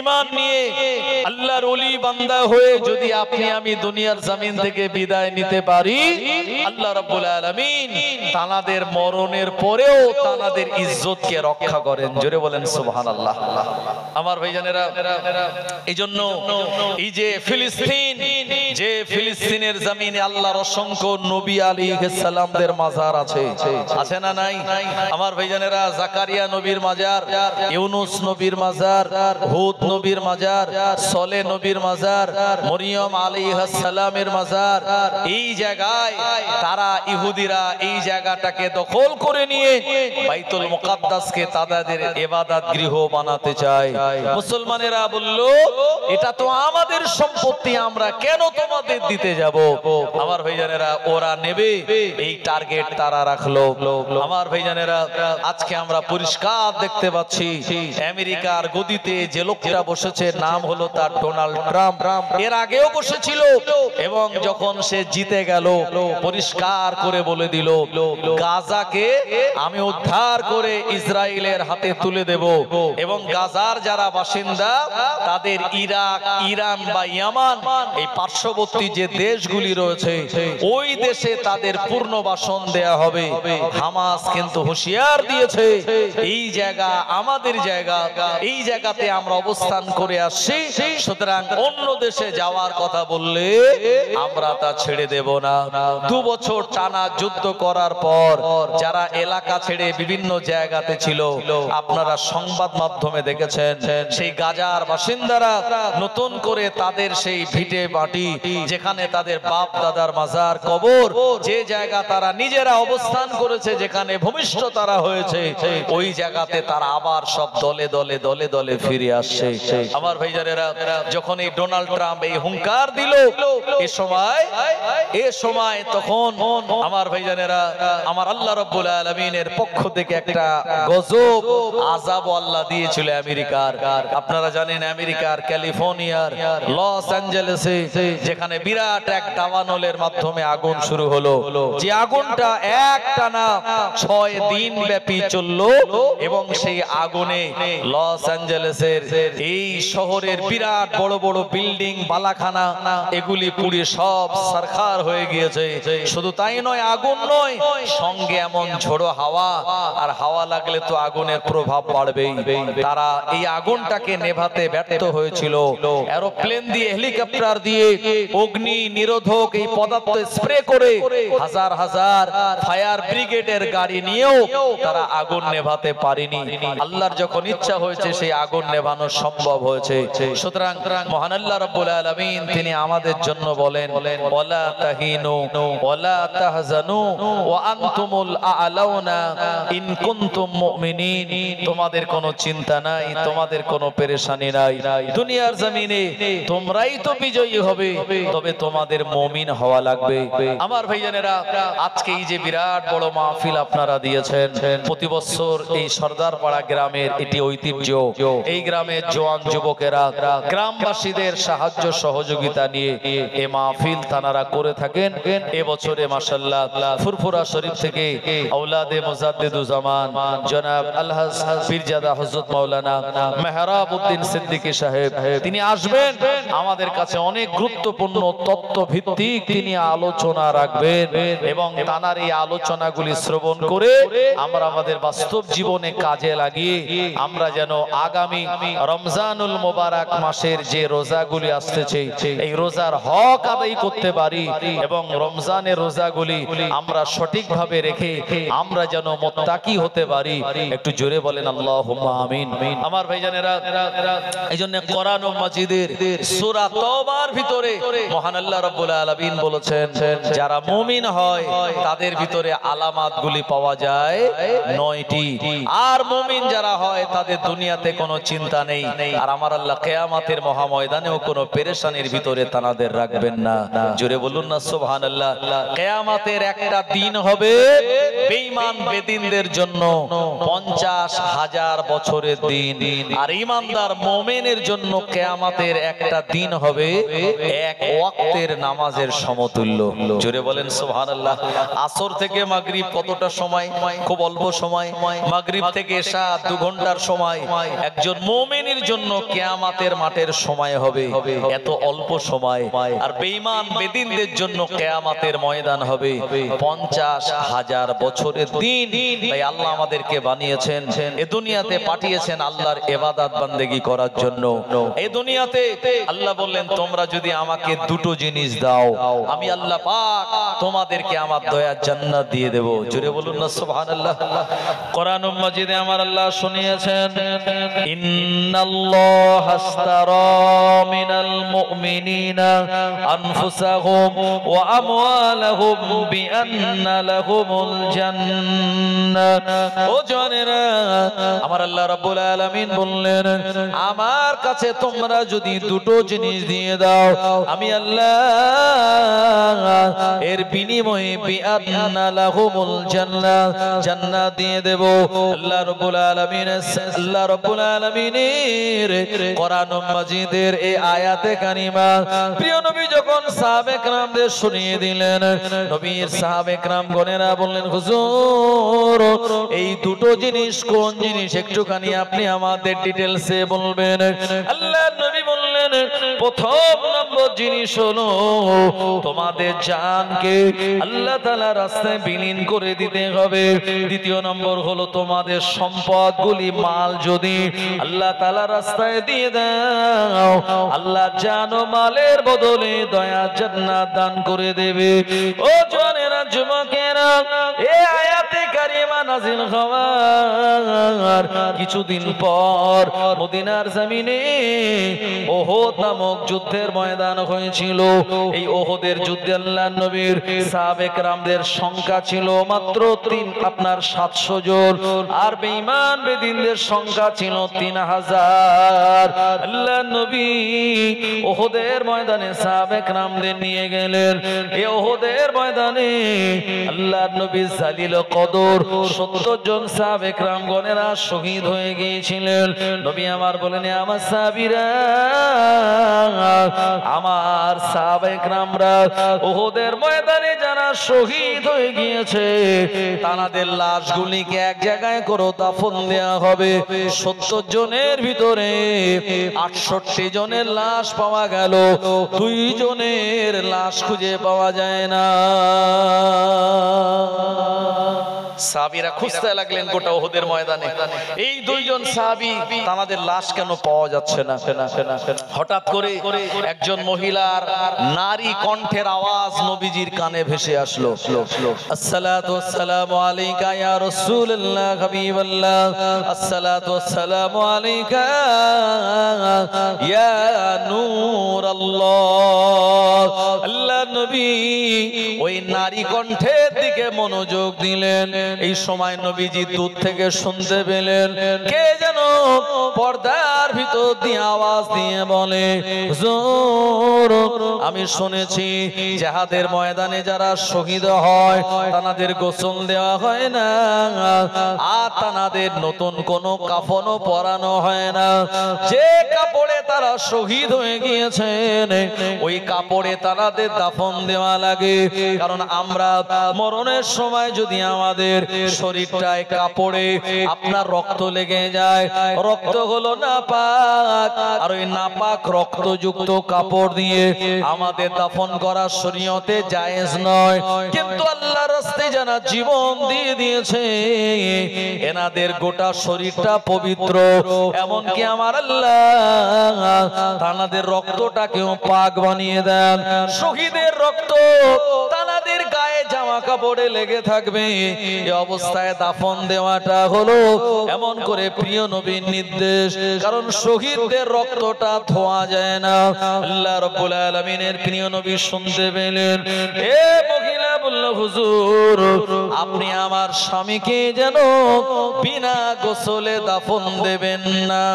ঈমান নিয়ে আল্লাহর ওলি বান্দা হয়ে যদি আপনি আমি দুনিয়ার জমিন থেকে বিদায় নিতে পারি, আল্লাহ রাব্বুল আলামিন তানাদের মরণের পরেও তানাদের ইজ্জতকে রক্ষা করেন। জোরে বলেন সুবহানাল্লাহ। আমার ভাইজানেরা এইজন্য এই যে ফিলিস্তিন, যে ফিলিস্তিনের জমিনে আল্লাহর অসংখ্য নবী আলাইহিস সালামদের মাজার আছে, আছে না নাই? আমার ভাইজানেরা জাকারিয়া নবীর মাজার, ইউনুস নবীর মাজার, হুদ নবীর মাজার, সলে নবীর মাজার, মরিয়ম আলাইহিস সালামের মাজার, এই জায়গায় তারা ইহুদিরা এই জায়গাটাকে দখল করে নিয়ে বাইতুল মুকাদ্দাসকে তাদের ইবাদত গৃহ বানাতে চায়। মুসলমানেরা বলল এটা তো আমাদের সম্পত্তি, আমরা কেন তোমাদের দিতে যাব? আমার ভাইজানেরা ওরা নেবে এই টার্গেট তারা রাখলো। আমার ভাইজানেরা আজকে আমরা পরিষ্কার দেখতে পাচ্ছি আমেরিকার গদিতে যে লোকটা বসেছে নাম হলো তার ডোনাল্ড ট্রাম্প। এর আগেও বসেছিল এবং যখন সে জিতে গেল পরিষ্কার করে বলে দিল গাজাকে আমি উদ্ধার করে ইসরায়েলের হাতে তুলে দেব এবং গাজার যারা বাসিন্দা তাদের ইরাক, ইরান বা ইয়ামান এই পার্শ্ববর্তী যে দেশগুলি রয়েছে ওই দেশে তাদের পুনর্বাসন দেয়া হবে। হামাস কিন্তু হুঁশিয়ার দিয়েছে এই জায়গা আমাদের জায়গা, এই জায়গাতে আমরা অবস্থান করে আসছি, সুতরাং অন্য দেশে যাওয়ার কথা বললে আমরা তা ছেড়ে দেব না। 2 বছর টানা যুদ্ধ করার পর যারা এলাকা ছেড়ে বিভিন্ন জায়গাতে ছিল, আপনারা সংবাদ মাধ্যমে দেখেছেন সেই গাজার বাসিন্দারা নতুন করে তাদের সেই ভিটে মাটি যেখানে তাদের বাপ দাদার মাজার কবর, যে জায়গা তারা নিজেরা অবস্থান করেছে, যেখানে ভূমিষ্ঠ তারা হয়েছে, ওই জায়গাতে তারা আবার সব দলে দলে দলে দলে ফিরে আসছে। আমার ভাইজানেরা যখন এই ডোনাল্ড ট্রাম্প এই হুঙ্কার দিল এ সময় তখন আমার ভাইজানেরা আমার আল্লাহ রাব্বুল আলামিনের পক্ষ থেকে একটা গজব আযাব আল্লাহ দিয়েছিল আমেরিকার। আপনারা জানেন আমেরিকার ক্যালিফোর্নিয়ার লস অ্যাঞ্জেলেসে যেখানে বিরাট এক দাবানলের মাধ্যমে আগুন শুরু হলো, যে আগুনটা একটানা 6 দিন ব্যাপী চললো এবং সেই আগুনে লস অ্যাঞ্জেলেসের এই শহরের বিরাট বড় বড় বিল্ডিং বালাখানা এগুলি পুড়ে সব সরখার হয়ে গিয়েছে। শুধু তাই নয়, আগুন নয়, সঙ্গে এমন ঝোড়ো হাওয়া, আর হাওয়া লাগলে তো আগুনের প্রভাব বাড়বেই। তারা এই আগুনটাকে নেভাতে ব্যর্থ হয়েছিল। এরোপ্লেন দিয়ে, হেলিকপ্টার দিয়ে অগ্নি নিরোধক এই পদার্থ স্প্রে করে হাজার হাজার ফায়ার ব্রিগেডের গাড়ি নিয়েও তারা আগুন নেভাতে পারেনি। আল্লাহর যখন ইচ্ছা হয়েছে সেই আগুন নেভানো সম্ভব হয়েছে। সুতরাং মহান আল্লাহ রাব্বুল আলামিন তিনি আমাদের জন্য বলেন, ওয়ালা তাহিনু ওয়ালা তাহজানু ওয়া আনতুমুল আ'লাউনা ইন কুনতুম মুমিনিন। তোমাদের কোনো চিন্তা নাই, তোমাদের কোনো পেরেশানি নাই, দুনিয়ার জমিনে তোমরাই তো বিজয়ী হবে, তবে তোমাদের মুমিন হওয়া লাগবে। আমার ভাইজানেরা, আজকে এই যে বিরাট বড় মাহফিল আপনারা দিয়েছেন, প্রতি বছর এই সরদারপাড়া গ্রামের এটি ঐতিহ্য। এই গ্রামের জওয়ান যুবকেরা গ্রামবাসীদের সাহায্য সহযোগিতা নিয়ে এই মাহফিল তানারা করে থাকেন। এবছরে মাশাআল্লাহ ফুরফুরা শরীফ থেকে আওলাদে মুজাদ্দিদুজ্জামান জনাব আলহাজ পীরজাদা হযরত মাওলানা মেহরাবউদ্দিন সিদ্দিকী সাহেব তিনি আসবেন, আমাদের কাছে অনেক গুরুত্বপূর্ণ তত্ত্ব ভিত্তিক তিনি আলোচনা রাখবেন এবং তানার এই আলোচনাগুলি শ্রবণ করে আমরা আমাদের বাস্তব জীবনে কাজে লাগিয়ে আমরা যেন আগামী রমজানুল মোবারক মাসের যে রোজাগুলি আসতেছে এই রোজার হক আদায় করতে পারি এবং রমজানের রোজাগুলি আমরা সঠিকভাবে রেখে আমরা যেন মুত্তাকি হতে পারি। একটু জোরে বলেন আল্লাহুম্মা আমিন। আমার ভাইজানেরা, এইজন্য কোরআন মাজিদের সূরা তওবার ভিতরে মহান আল্লাহ রাব্বুল আলামিন বলেছেন, যারা মুমিন হয় তাদের ভিতরে আলামাতগুলি পাওয়া যায় 9টি, আর মুমিন যারা হয় তাদের দুনিয়াতে কোনো চিন্তা নেই, আর আমার আল্লাহ কিয়ামতের মহা ময়দানেও কোনো পেরেশানির ভিতরে তাদের রাখবেন না। জোরে বলুন না সুবহানাল্লাহ। কিয়ামতের একটা দিন হবে বেঈমান বেদিনদের জন্য 50,000 বছরের দিন, আর ঈমানদার মুমিনের জন্য কিয়ামতের একটা দিন হবে এক ওয়াক্তের নামাজের সমতুল্য। জোরে বলেন সুবহানাল্লাহ। আসর থেকে মাগরিব কতটা সময়? খুব অল্প সময়। মাগরিব থেকে এশা 2 ঘন্টার সময় একজন মুমিনের জন্য কিয়ামতের মাঠের সময় হবে এত অল্প সময়, আর বেঈমান বেদিনদের জন্য কিয়ামতের ময়দান হবে 50,000 বছরের দিন। তাই আল্লাহ আমাদেরকে বানিয়েছেন, এই দুনিয়াতে পাঠিয়েছেন আল্লাহর ইবাদত বান্দেগি করার জন্য। এই দুনিয়াতে আল্লাহ বললেন, তোমরা যদি আমাকে 2টো জিনিস দাও আমি আল্লাহ পাক তোমাদেরকে আমার দয়ার জান্নাত দিয়ে দেব। জোরে বলুন না সুবহানাল্লাহ। কোরআন মাজিদে আমার আল্লাহ শুনিয়েছেন, ইন্নাল্লাহা আশতারা মিনাল মুমিনিনা আনফুসাহুম ওয়া আমওয়ালাহুম বিআন্না লাহুমুল জান্নাহ। ও জানেরা, আমার আল্লাহ রাব্বুল আলামিন বললেন, আমার কাছে তোমরা যদি 2টো জিনিস দিয়ে দাও আমি আল্লাহ এর বিনিময়ে বিআন্না লাহুমুল জান্নাহ, জান্নাত দিয়ে দেব। আল্লাহ রাব্বুল আলামিনের কোরআন মাজিদের এই আয়াতে কারিমা প্রিয় নবী যখন সাহাবে কেরামদের শুনিয়ে দিলেন, নবীর সাহাবে কেরাম গণেরা বললেন, হুজুর এই 2টো জিনিস কোন জিনিস একটুখানি আপনি আমাদের ডিটেইলসে বলবেন। আল্লাহর নবী বললেন, প্রথম নম্বর জিনিস হলো তোমাদের জানকে আল্লাহ তাআলা রাস্তায় বিলীন করে দিতে হবে। দ্বিতীয় নম্বর হলো তোমাদের সম্পদগুলি মাল যদি আল্লাহ তাআলা রাস্তায় দিয়ে দাও আল্লাহ জান ও মালের বদলে দয়া জান্নাত দান করে দেবে। ও জওয়ানেরা, যুবকেরা, এই আয়াতে কারিমা নাযিল হওয়ার কিছুদিন পর মদিনার জমিনে ওহদ নামক যুদ্ধের ময়দান হয়েছিল। এই ওহদের যুদ্ধে আল্লাহর নবীর সাহাবে কেরামদের সংখ্যা ছিল মাত্র 700 জন, আর বেঈমান বেদিনদের সংখ্যা ছিল 3000। আল্লাহর নবী ওহদের ময়দানে সাহাবে কেরামদের নিয়ে গেলেন। এই ওহদের ময়দানে আল্লাহর নবী জালিল কদর 70 জন সাহাবে کرامগণেরা শহীদ হয়ে গিয়েছিলেন। নবী আমার বলেন, আমার সাহাবীরা, আমার সাহাবে کرامরা উহুদের ময়দানে যারা শহীদ হয়ে গিয়েছে তাদের লাশগুলিকে এক জায়গায় করে দাফন দেয়া হবে। 70 জনের ভিতরে 68 জনের লাশ পাওয়া গেল, 2 জনের লাশ খুঁজে পাওয়া যায় না। সাহাবীরা খুঁজতে লাগলেন গোটা উহুদের ময়দানে, এই 2 জন সাহাবী তাদের লাশ কেন পাওয়া যাচ্ছে না। হঠাৎ করে একজন মহিলার নারী কণ্ঠের আওয়াজ নবীজির কানে ভেসে আসলো, আসসালাতু ওয়াসসালামু আলাইকা ইয়া রাসূলুল্লাহ হাবিবাল্লাহ, আসসালাতু ওয়াসসালামু আলাইকা ইয়া নূরাল্লাহ। আল্লাহ নবী ওই নারী কণ্ঠের দিকে মনোযোগ দিলেন। এই সময় নবীজি দূর থেকে শুনতে পেলেন কে যেন পর্দার ভিতর দিয়ে আওয়াজ দিয়ে বলে, হুজুর আমি শুনেছি জিহাদের ময়দানে যারা শহীদ হয় তাদের গোসল দেওয়া হয় না, আর তাদের নতুন কোনো কাফনও পরানো হয় না। যে কাপড়ে তারা শহীদ হয়ে গিয়েছেন ওই কাপড়ে তাদের দাফন দেওয়া লাগে। কারণ আমরা মরণের সময় যদি আমাদের শরীরটায় কাপড়ে আপনার রক্ত লেগে যায়, রক্ত হলো নাপাক, আর ওই নাপাক রক্তযুক্ত কাপড় দিয়ে আমাদের দাফন করা শরীয়তে জায়েজ নয়। কিন্তু আল্লাহর রাস্তায় যারা জীবন দিয়ে দিয়েছে এনাদের গোটা শরীরটা পবিত্র, এমনকি আমার আল্লাহ তাদের রক্তটাকেও পাক বানিয়ে দেন। শহীদের রক্ত তাদের গায়ে জামা কাপড়ে লেগে থাকবে, এই অবস্থায় দাফন দেওয়াটা হলো এমন করে প্রিয় নবীর নির্দেশ। কারণ শহীদদের রক্তটা ধোয়া যায় না। আল্লাহ রাব্বুল আলামিনের প্রিয় নবী শুনতে পেলেন, এ মহিলা বলল, হুজুর আপনি আমার স্বামীকে যেন বিনা গোসলে দাফন দেবেন না।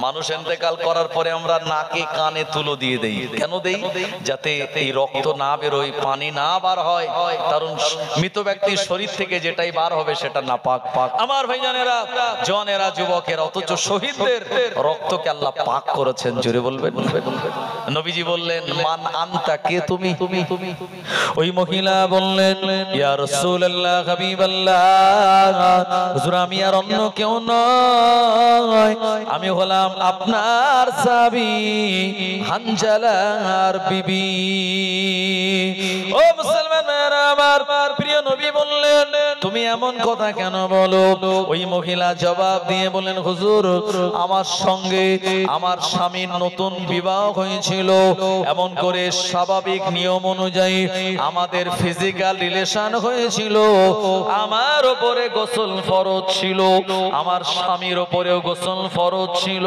মানুষ ইন্তেকাল করার পরে আমরা নাকে কানে তুলো দিয়ে দেই, কেন দেই? যাতে এই রক্ত না বেরোয়, পানি না বার হয়, কারণ মৃত ব্যক্তির শরীর থেকে যেটাই বার হবে সেটা না পাক। আমার ভাইজানেরা, জওয়ানেরা, যুবকেরা, অথচ শহীদদের রক্তকে আল্লাহ পাক করেছেন। জোরে বলবেন। নবীজি বললেন, মান আনতা, কে তুমি? ওই মহিলা বললেন, ইয়া রাসূলুল্লাহ হাবিবাল্লাহ, হুজুর আমি আর অন্য কেউ নয়, আমি হলাম আপনার সাহাবী হানজালার বিবি। ও মুসলমানেরা, আমার প্রিয় নবী বললেন, তুমি এমন কথা কেন বলো? ওই মহিলা জবাব দিয়ে বলেন, হুজুর আমার সঙ্গে আমার স্বামীর নতুন বিবাহ হয়েছিল, এমন করে স্বাভাবিক নিয়ম অনুযায়ী আমাদের ফিজিক্যাল রিলেশন হয়েছিল, আমার উপরে গোসল ফরজ ছিল, আমার স্বামীর উপরেও গোসল ফরজ ছিল।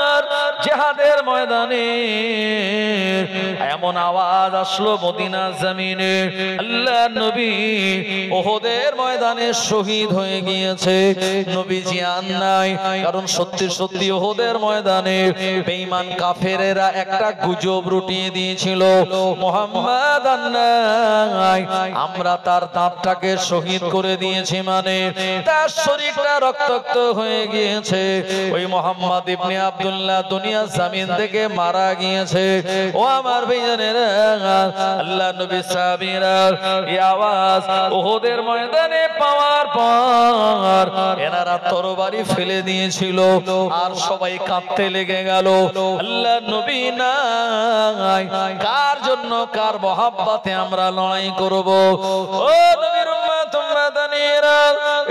আর জিহাদের ময়দানে এমন আওয়াজ আসলো মদিনা জমিনে, আল্লাহর নবী উহুদের ময়দানে শহীদ হয়ে গিয়েছে। নবীজি আর নাই, কারণ সত্যি সত্যি উহুদের ময়দানে বেঈমান কাফেরেরা একটা গুজব রটিয়ে দিয়েছিল, মুহাম্মদ আর নাই, আমরা তার দাঁতটাকে শহীদ করে দিয়েছি, মানে তার শরীরটা রক্তাক্ত হয়ে গিয়েছে। ওই মুহাম্মদ ইবনে আব্দুল্লাহ দুনিয়া জমিন থেকে মারা গিয়েছে। ও আমার ভাইজানেরা, আল্লাহ নবী সাহাবীরা এই আওয়াজ উহুদের ময়দানে পাওয়ার পর এনারা তরবারি ফেলে দিয়েছিল, আর সবাই কাঁদতে লেগে গেল। আল্লাহ নবী নাই, কার জন্য, কার মহব্বতে আমরা লড়াই করব? ও নবীর উম্মত উম্মাদানিরা,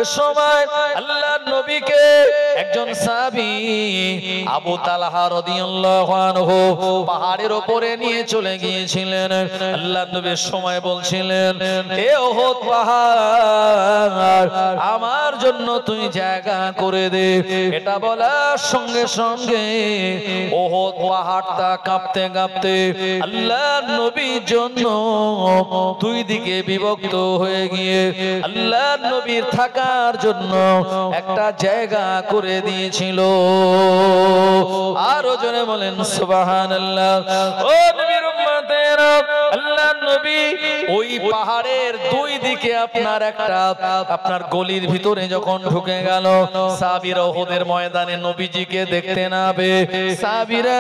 এই সময় আল্লাহর নবীকে একজন সাহাবী আবু তালহা রাদিয়াল্লাহু আনহু পাহাড়ের উপরে নিয়ে চলে গিয়েছিলেন। আল্লাহর নবীর সময় বলছিলেন, এ উহুদ পাহাড় আমার জন্য তুই জায়গা করে দে। এটা বলার সঙ্গে সঙ্গে উহুদ পাহাড়টা কাঁপতে কাঁপতে আল্লাহর নবীর জন্য দুই দিকে বিভক্ত হয়ে গিয়ে আল্লাহর নবীর থাকার জন্য একটা জায়গা করে দিয়েছিল। আরো জোরে বলেন সুবহানাল্লাহ। ও নবীর উম্মতেরা, আল্লাহর নবী ওই পাহাড়ের দুই দিকে আপনার গলির ভিতরে যখন ঢুকে গেল, সাহাবীরা উহুদের ময়দানে নবীজিকে দেখতে না পেয়ে সাহাবীরা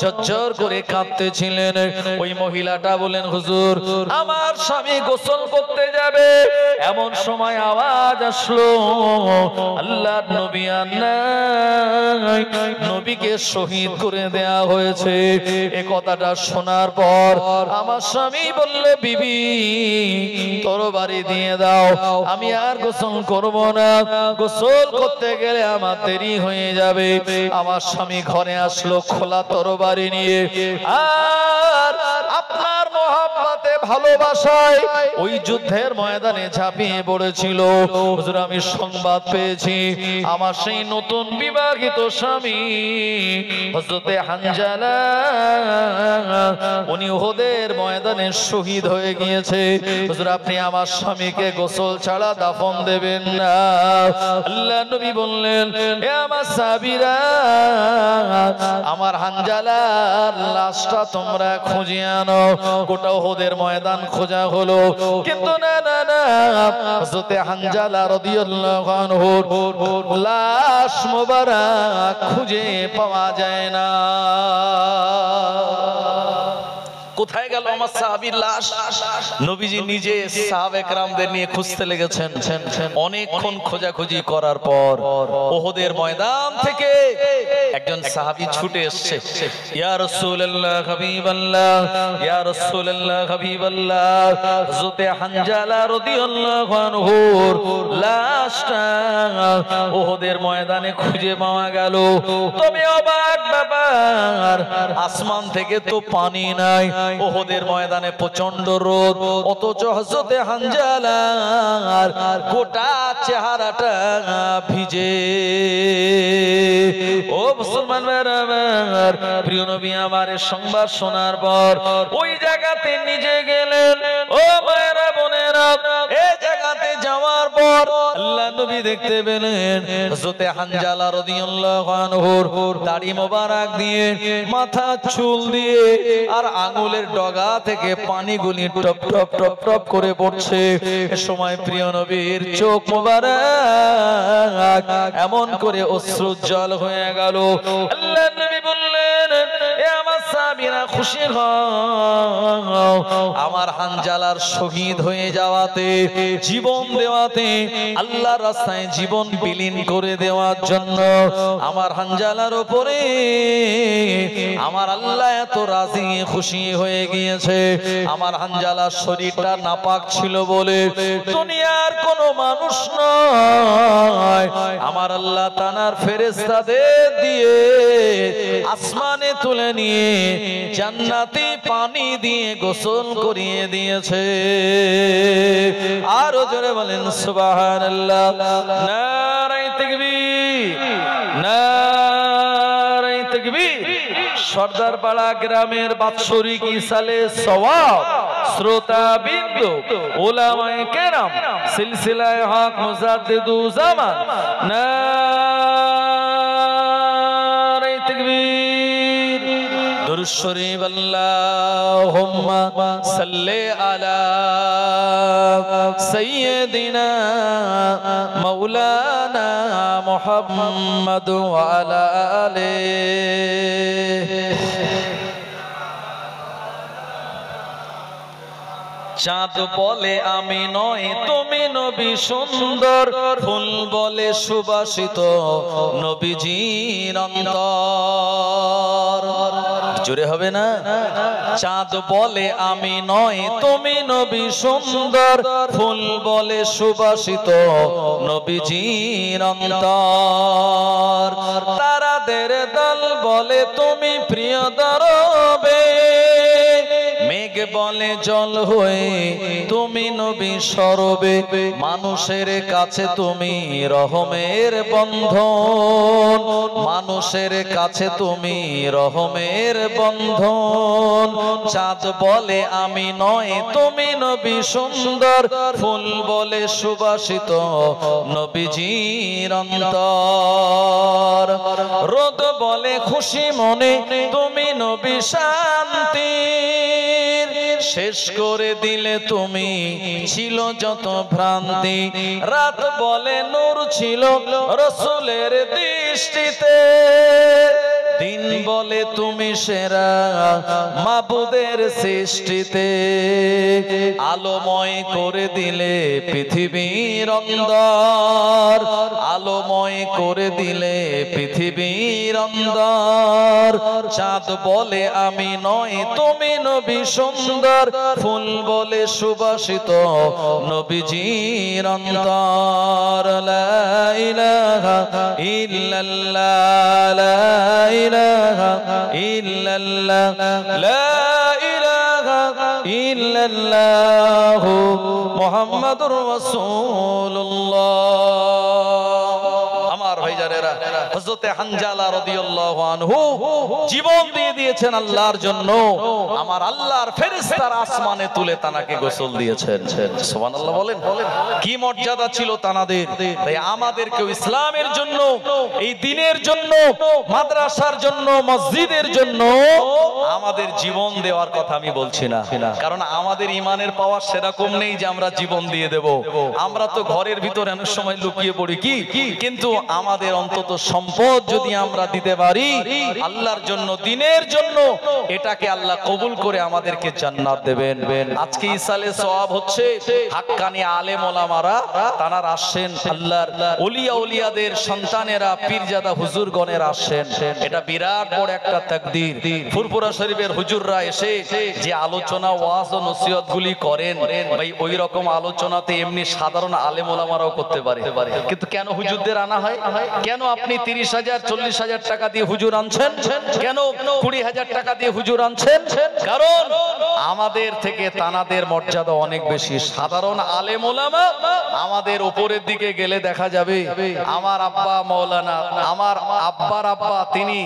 ঝরঝর করে কাঁদতেছিলেন। ওই মহিলাটা বলেন, হুজুর আমার স্বামী গোসল করতে যাবে, এমন সময় আওয়াজ আসলো আল্লাহর নবী আর নাই, নবীকে শহীদ করে দেয়া হয়েছে। এ কথাটা শোনার পর আমার স্বামী বললে, বিবি তরবারি দিয়ে দাও, আমি আর গোসল করব না, গোসল করতে গেলে আমার দেরি হয়ে যাবে। আমার স্বামী ঘরে আসলো খোলা তরবারি নিয়ে, আর আপনার মহব্বতে ভালোবাসায় ওই যুদ্ধের ময়দানে ঝাঁপিয়ে পড়েছিল। হুজুর আমি সংবাদ পেয়েছি আমার সেই নতুন বিবাহিত স্বামী হযরতে হানজালা উনি উহুদের ময়দানে শহীদ হয়ে গিয়েছে। হুজুর আপনি আমার স্বামীকে গোসল ছাড়া দাফন দেবেন না। আল্লাহ নবী বললেন, হে আমার সাহাবীরা, আমার হানজালার লাশটা তোমরা খুঁজে আনো। গোটা উহুদের ময়দান খোঁজা হলো, কিন্তু না না না, হযরতে হানজালা রাদিয়াল্লাহু আনহুর লাশ মোবারক খুঁজে পাওয়া যায় না। কোথায় গেল আমার সাহাবীর লাশ? নবীজি নিজে সাহাবে কেরামদের নিয়ে খুঁজতে লেগেছেন। অনেকক্ষণ খোঁজাখুঁজি করার পর উহুদের ময়দান থেকে একজন সাহাবী ছুটে এসেছে। ইয়া রাসূলুল্লাহ হাবিবাল্লাহ, ইয়া রাসূলুল্লাহ হাবিবাল্লাহ, হযরতে হানজালা রাদিয়াল্লাহু আনহুর লাশটা উহুদের ময়দানে খুঁজে পাওয়া গেল। তবে অবাক ব্যাপার, আসমান থেকে তো পানি নাই, উহুদের ময়দানে প্রচন্ড রোদ, অথচ হযরতে হানজালার গোটা চেহারাটা ভিজে। ও মুসলমান আমার প্রিয় নবী আমার সংবাদ শোনার পর ওই জায়গাতে নিজে গেলেন। ও মায়েরা বোনেরা, এই জায়গাতে যাওয়ার পর আল্লাহ নবী দেখতে পেলেন হযরতে হানজালা রাদিয়াল্লাহু আনহুর দাড়ি মোবারক দিয়ে, মাথা চুল দিয়ে আর আঙ্গুলের ডগা থেকে পানিগুলি টপ টপ টপ টপ করে পড়ছে। এ সময় প্রিয় নবীর চোখ মোবারক এমন করে অশ্রুজ্জ্বল হয়ে গেল। আল্লাহ নবী বললেন, এ আমার সাহাবীরা খুশি হও, আমার হানজালার শহীদ হয়ে যাওয়াতে, জীবন দেওয়াতে, আল্লাহর রাস্তায় জীবন বিলীন করে দেওয়ার জন্য আমার হানজালার উপরে আমার আল্লাহ এত রাজি খুশি হয়ে গিয়েছে। আমার হানজালার শরীরটা নাপাক ছিল বলে দুনিয়ার কোনো মানুষ নয়, আমার আল্লাহ তানার ফেরেশতাদের দিয়ে আসমানে তুলে নিয়ে জান্নাতি পানি দিয়ে গোসল করিয়ে দিয়েছে। আরো জোরে বলেন সুবহানাল্লাহ। নারায়ে তাকবীর, নারায়ে তাকবীর। সর্দারপাড়া গ্রামের বাৎসরিক ইসালে সওয়াব শ্রোতা বিন্দু উলামায়ে কেরাম সিলসিলায়ে হক মুজাদ্দিদু জামান, নারায়ে তাকবীর। দুরূদ শরীফ আল্লাহুম্মা সাল্লি আলা সাইয়্যিদিনা মাওলানা মুহাম্মদ ওয়া আলা আলিহি। চাঁদ বলে আমি নয় তুমি নবী সুন্দর, ফুল বলে সুবাসিত নবীজির অন্তর। জোরে হবে না? চাঁদ বলে আমি নয় তুমি নবী সুন্দর, ফুল বলে সুবাসিত নবীজির অন্তর। তারাদের দল বলে তুমি প্রিয় দরবে, মেঘ বলে জল হয়ে তুমি নবী সরবে, মানুষের কাছে তুমি রহমের বন্ধন, মানুষের কাছে তুমি রহমের বন্ধন। চাঁদ বলে আমি নয় তুমি নবী সুন্দর, ফুল বলে সুবাসিত নবীজির অন্তর। রোদ বলে খুশি মনে তুমি নবী শান্তি, শেষ করে দিলে তুমি ছিল যত ভ্রান্তি রাত বলে নূর ছিল রাসূলের দৃষ্টিতে দিন বলে তুমি সেরা মাবুদের সৃষ্টিতে আলোময় করে দিলে পৃথিবীর অন্ধকার আলোময় করে দিলে পৃথিবীর অন্ধকার চাঁদ বলে আমি নয় তুমি নবী সুন্দর ফুল বলে সুবাসিত নবীজির অন্তর লা ইলাহা ইল্লাল্লাহ লা ইলাহা ইল্লাল্লাহ লা ইলাহা ইল্লাল্লাহ মুহাম্মাদুর রাসূলুল্লাহ। আমার ভাইজানেরা হযরতে হানজালা রাদিয়াল্লাহু আনহু জীবন দিয়ে দিয়েছেন আল্লাহর জন্য। আমার আল্লাহর ফেরেশতারা আসমানে তুলে তানাকে গোসল দিয়েছেন। সুবহানাল্লাহ বলেন। কি মর্যাদা ছিল তানাদের। তাই আমাদেরকেও ইসলামের জন্য, এই দ্বীনের জন্য, মাদ্রাসার জন্য, মসজিদের জন্য আমাদের জীবন দেওয়ার কথা আমি বলছি না, কারণ আমাদের ঈমানের পাওয়ার সেরকম নেই যে আমরা জীবন দিয়ে দেব। আমরা তো ঘরের ভিতরে অনেক সময় লুকিয়ে পড়ি কি, কিন্তু আমাদের অন্তত সম্পদ যদি আমরা দিতে পারি আল্লাহর জন্য, দ্বীনের জন্য, এটাকে আল্লাহ কবুল করে আমাদেরকে জান্নাত দেবেন। আজকে ইসালে সওয়াব হচ্ছে হাক্কানি আলেম ওলামারা তারা আসেন, আল্লাহর ওলিয়া ওলিয়াদের সন্তানেরা পীরজাদা হুজুরগণের আসেন। এটা বিরাট বড় একটা তাকদীর। ফুরফুরা শরীফের হুজুররা এসে যে আলোচনা ওয়াজ ও নসিহত গুলি করেন, ভাই ওই রকম আলোচনাতে এমনি সাধারণ আলেম ওলামারাও করতে পারে, কিন্তু কেন হুজুরদের আনা হয়? কেন আপনি 30,000 40,000 টাকা দিয়ে হুজুর আনছেন? কেন 20,000 টাকা দিয়ে হুজুর আনছেন? কারণ আমাদের থেকে তানাদের মর্যাদা অনেক বেশি। সাধারণ আলেম ওলামা আমাদের উপরের দিকে গেলে দেখা যাবে আমার আব্বা মাওলানা, আমার আব্বার আব্বা তিনি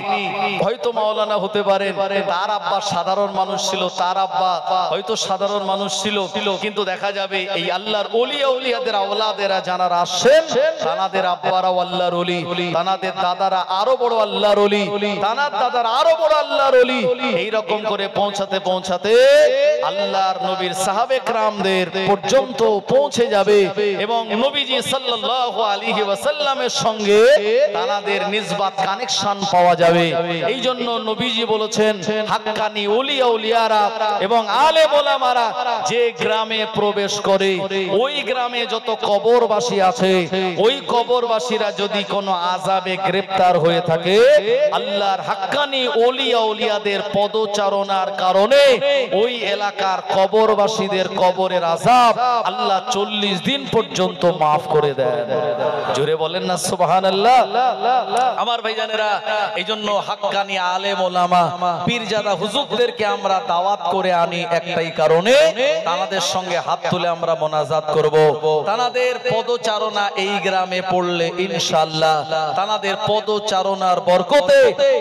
হয়তো মাওলানা হতে পারেন, তার আব্বা সাধারণ মানুষ ছিল, তার আব্বা হয়তো সাধারণ মানুষ ছিল, কিন্তু দেখা যাবে এই আল্লাহর ওলিয়া ওলিয়াদের আওলাদেরা যারা আসেন তানাদের আব্বারা আল্লাহর ওলি, তানাদের দাদারা আরো বড় আল্লাহর ওলি, তানার দাদারা আরো বড় আল্লাহর ওলি। এই রকম করে পৌঁছাতে পৌঁছাতে আল্লাহর নবীর সাহাবে کرامদের পর্যন্ত পৌঁছে যাবে এবং নবীজি সাল্লাল্লাহু আলাইহি ওয়াসাল্লামের সঙ্গে তানাদের নিসবত কানেকশন পাওয়া যাবে। এই জন্য নবীজি বলেছেন হাক্কানি ওলিয়া ওলিয়ারা এবং আলেম ওলামারা যে গ্রামে প্রবেশ করে ওই গ্রামে যত কবরবাসী আছে, ওই কবরবাসীরা যদি কোনো আযাবে গ্রেফতার হয়ে থাকে, আল্লাহর হাক্কানি ওলিয়া ওলিয়াদের পদচারণার কারণে ওই এলাকার কবরবাসীদের কবরের আযাব আল্লাহ 40 দিন পর্যন্ত মাফ করে দেন। জোরে বলেন না সুবহানাল্লাহ। আমার ভাইজানেরা, এইজন্য হাক্কানি আলেম ওলামা পীরজাদা হুজুরদেরকে আমরা দাওয়াত করে আনি একটাই কারণে, তাদের সঙ্গে হাত তুলে আমরা মোনাজাত করব। তাদের পদচারণা এই গ্রামে পড়লে ইনশাআল্লাহ তাদের পদচারণার বরকতে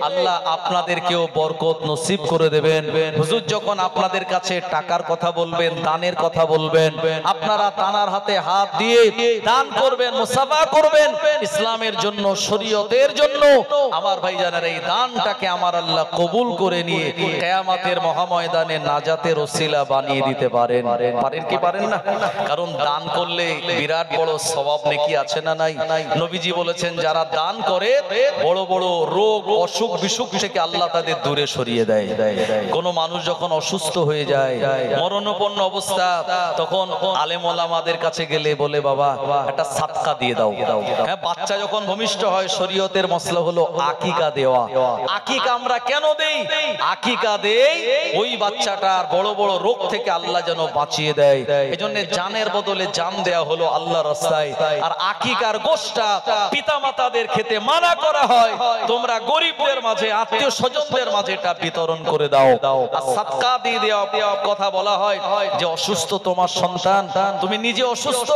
আল্লাহ আপনাদেরকেও বরকত নসিব করে দেবেন। হুজুর যখন আপনাদের কাছে টাকার কথা বলবেন, দানের কথা বলবেন, আপনারা তানার হাতে হাত দিয়ে দান করবেন, মুসাফা করবেন ইসলামের জন্য, শরীয়তের জন্য। আমার ভাইজানেরা, এই দানটাকে আমার আল্লাহ কবুল করে নিয়ে কিয়ামতের মহাময়দানে নাজাতের ওসিলা বানিয়ে দিতে পারেন। পারেন কি পারেন না? কারণ দান করলে বিরাট বড় সওয়াব নেকি আছে না নাই? নবীজি বলেছেন যারা দান করে বড় বড় রোগ অসুখ বিসুখ থেকে আল্লাহ তাদের দূরে সরিয়ে দেয়। কোন মানুষ যখন অসুস্থ হয়ে যায়, মরণাপন্ন অবস্থা, তখন আলেম ওলামাদের কাছে গেলে বলে বাবা একটা সাদকা দিয়ে দাও। হ্যাঁ, বাচ্চা যখন ভূমিষ্ঠ হয় শরীয়তের মসলা হলো আকিকা দেওয়া। আকিকা আমরা কেন দেই? আকিকা দেই ওই বাচ্চাটার বড় বড় রোগ থেকে আল্লাহ যেন বাঁচিয়ে দেয়। এজন্য জানের বদলে জান দেয়া হলো আল্লাহর রাস্তায়। আর আকিকার গোশটা পিতামাতাদের খেতে মানা করা হয়, তোমরা গরিবদের মাঝে, আত্মীয় স্বজনদের মাঝে এটা বিতরণ করে দাও। আর সাদকা দিয়ে দেওয়া কথা বলা হয় যে অসুস্থ তোমার সন্তান, তুমি নিজে অসুস্থ,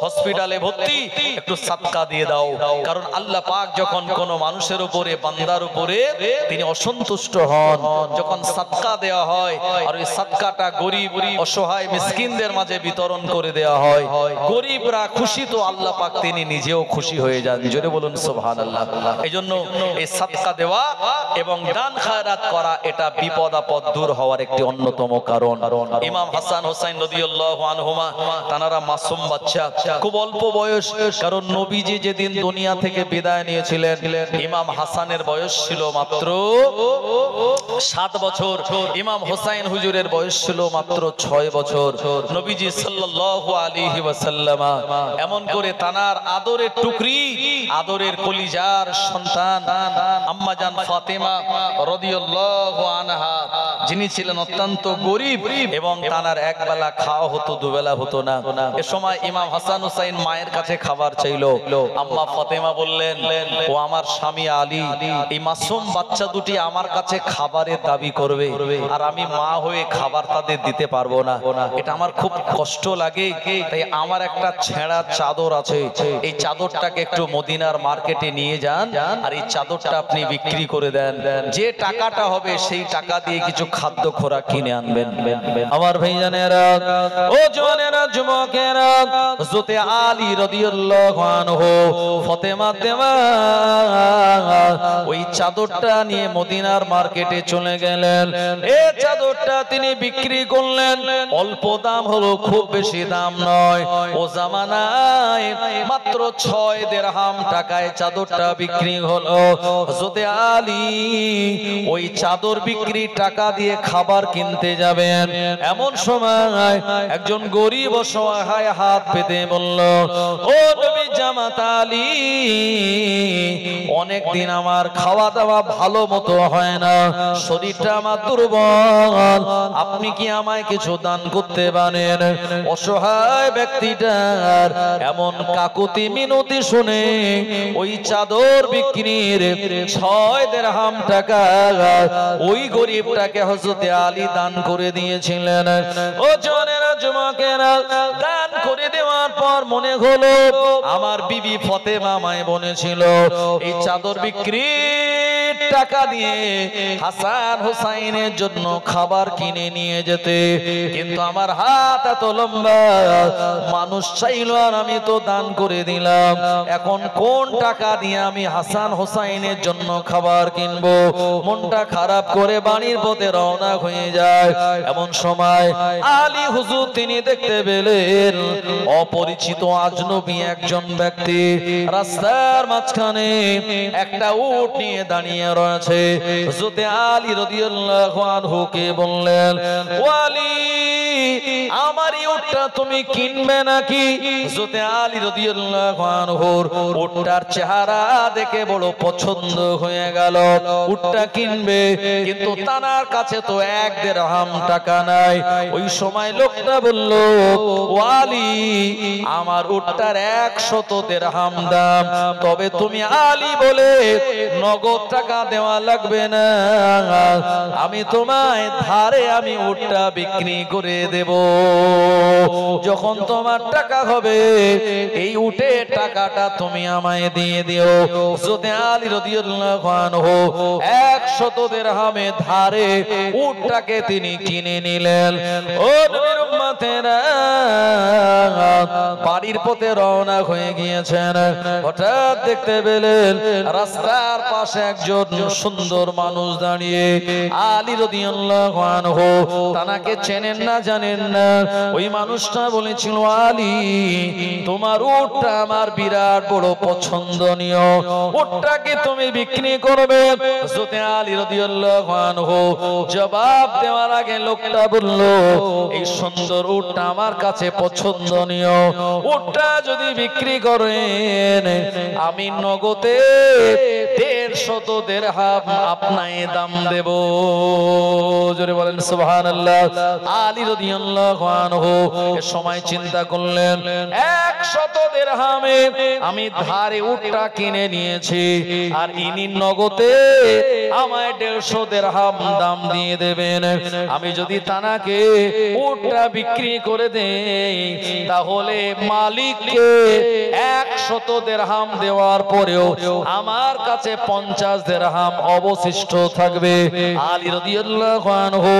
হসপিটালে ভর্তি, একটু সাদকা দিয়ে দাও। কারণ আল্লাহ পাক যখন কোন মানুষের উপরে, বান্দার উপরে তিনি অসন্তুষ্ট হন, যখন সাদকা দেওয়া হয় আর ওই সাদকাটা গরিব অসহায় মিসকিনদের মাঝে বিতরণ করে দেওয়া হয়, গরিবরা খুশি তো আল্লাহ পাক তিনি নিজেও খুশি হয়ে যান। জোরে বলুন বলুন সুবহানাল্লাহ। এইজন্য এই সাদকা দেওয়া এবং দান খায়রাত করা এটা বিপদ আপদ দূর হওয়ার একটি অন্যতম কারণ। ইমাম হাসান হোসেন রাদিয়াল্লাহু আনহুমা তানারা মাসুম বাচ্চা, খুব অল্প বয়স, কারণ নবীজি যেদিন দুনিয়া থেকে বিদায় নিয়েছিলেন ইমাম হাসানের বয়স ছিল মাত্র 7 বছর, ইমাম হোসেন হুজুরের বয়স ছিল মাত্র 6 বছর। নবীজি সাল্লাল্লাহু আলাইহি ওয়াসাল্লাম এমন করে তানার আদরের টুকরি, আদরের কলিজার সন্তান আম্মা জান ফাতেমা রাদিয়াল্লাহু আনহা, যিনি ছিলেন অত্যন্ত গরিব এবং তানার একবেলা খাওয়া হতো, দুবেলা হতো না। এ সময় ইমাম হাসান হুসাইন মায়ের কাছে খাবার চাইলো। আম্মা ফাতেমা বললেন, ও আমার স্বামী আলী, এই মাসুম বাচ্চা দুটি আমার কাছে খাবারের দাবি করবে আর আমি মা হয়ে খাবার তাদের দিতে পারবো না, এটা আমার খুব কষ্ট লাগে। তাই আমার একটা ছেঁড়া চাদর আছে, এই চাদরটাকে একটু মদিনার মার্কেটে নিয়ে যান আর এই চাদরটা আপনি বিক্রি করে দেন, যে টাকাটা হবে সেই টাকা দিয়ে কিছু খাদ্য খোরাক কিনে আনবেন। আমার ভাইজানেরা, ও জওয়ানেরা, যুবকেরা, হযরত আলী রাদিয়াল্লাহু আনহু ফাতেমা দেওয়া ওই চাদরটা নিয়ে মদিনার মার্কেটে চলে গেলেন। এই চাদরটা তিনি বিক্রি করলেন, অল্প দাম হলো, খুব বেশি দাম নয়। ও জামানায় মাত্র 6 দিরহাম টাকায় চাদরটা বিক্রি হলো। হযরত আলী ওই চাদর বিক্রি টাকা দিয়ে খাবার কিনতে যাবেন, এমন সময় একজন গরিব অসহায় হাত পেতে বলল, ও নবী জামাত আলী, অনেক দিন আমার খাওয়া দাওয়া ভালো মতো হয় না, শরীরটা আমার দুর্বল, আপনি কি আমায় কিছু দান করতে পারেন? অসহায় ব্যক্তিটার এমন কাকুতি মিনতি শুনে ওই চাদর বিক্রির 6 দিরহাম টাকা ওই গরিবটাকে হযরত আলী দান করে দিয়েছিলেন। ও জওয়ানেরা, যুবকেরা, দান করে দেওয়ার পর মনে হলো আমার বিবি ফাতেমা আমায় বলেছিল এই চাদর বিক্রি টাকা দিয়ে হাসান হুসাইনের জন্য খাবার কিনে নিয়ে যেতে, কিন্তু আমার হাত এত লম্বা, মানুষ চাইলো আর আমি তো দান করে দিলাম, এখন কোন টাকা দিয়ে আমি হাসান হুসাইনের জন্য খাবার কিনবো? মনটা খারাপ করে বাড়ির পথে রওনা হয়ে যায়। এমন সময় আলী হুজুর তিনি দেখতে পেলেন অপরিচিত আজনবী একজন ব্যক্তি রাস্তার মাঝখানে একটা উট নিয়ে দাঁড়িয়ে রয়েছে। হযরত আলী রাদিয়াল্লাহু আনহু কে বললেন, ও আলী, আমার এই উটটা তুমি কিনবে নাকি? হযরত আলী রাদিয়াল্লাহু আনহুর উটটার চেহারা দেখে বড় পছন্দ হয়ে গেল, উটটা কিনবে, কিন্তু তার কাছে তো 1 দিরহাম টাকা নাই। ওই সময় লোকটা বলল, ও আলী, আমার উটটার 100 দিরহাম দাম, তবে তুমি আলী বলে নগদ টাকা দেওয়া লাগবে না, আমি তোমায় ধারে আমি উটটা বিক্রি করে দেব, যখন তোমার টাকা হবে এই উটের টাকাটা তুমি আমায় দিয়ে দিও। হযরত আলী রাদিয়াল্লাহু আনহু 100 দিরহামে ধারে উটটাকে তিনি কিনে নিলেন। ও নবীর উম্মতেরা, বাড়ির পথে রওনা হয়ে গিয়েছেন, হঠাৎ দেখতে পেলেন রাস্তার পাশে একজন সুন্দর মানুষ দাঁড়িয়ে। আলী রাদিয়াল্লাহু আনহু তানাকে চেনেন না, জানেন না। ওই মানুষটা বলেছিল, আলী, তোমার উটটা আমার বিরাট বড় পছন্দনীয়, উটটাকে তুমি বিক্রি করবে? হযরত আলী রাদিয়াল্লাহু আনহু জবাব দেওয়ার আগে লোকটা বলল, এই সুন্দর উটটা আমার কাছে পছন্দনীয়, উটটা যদি বিক্রি করেন আমি নগদে 150 দিরহাম আপনাকে দাম দেব। জোরে বলেন সুবহানাল্লাহ। আলী রাদিয়াল্লাহু আনহু এ সময় চিন্তা করলেন, 100 দিরহামে আমি ধারে উটটা কিনে নিয়েছি আর ইনি নগদে আমায় 150 দিরহাম দাম দিয়ে দেবেন, আমি যদি তানাকে উটটা বিক্রি করে দেই তাহলে মালিককে 100 দিরহাম দেওয়ার পরেও আমার কাছে 50 দিরহাম অবশিষ্ট থাকবে। আলী রাদিয়াল্লাহু আনহু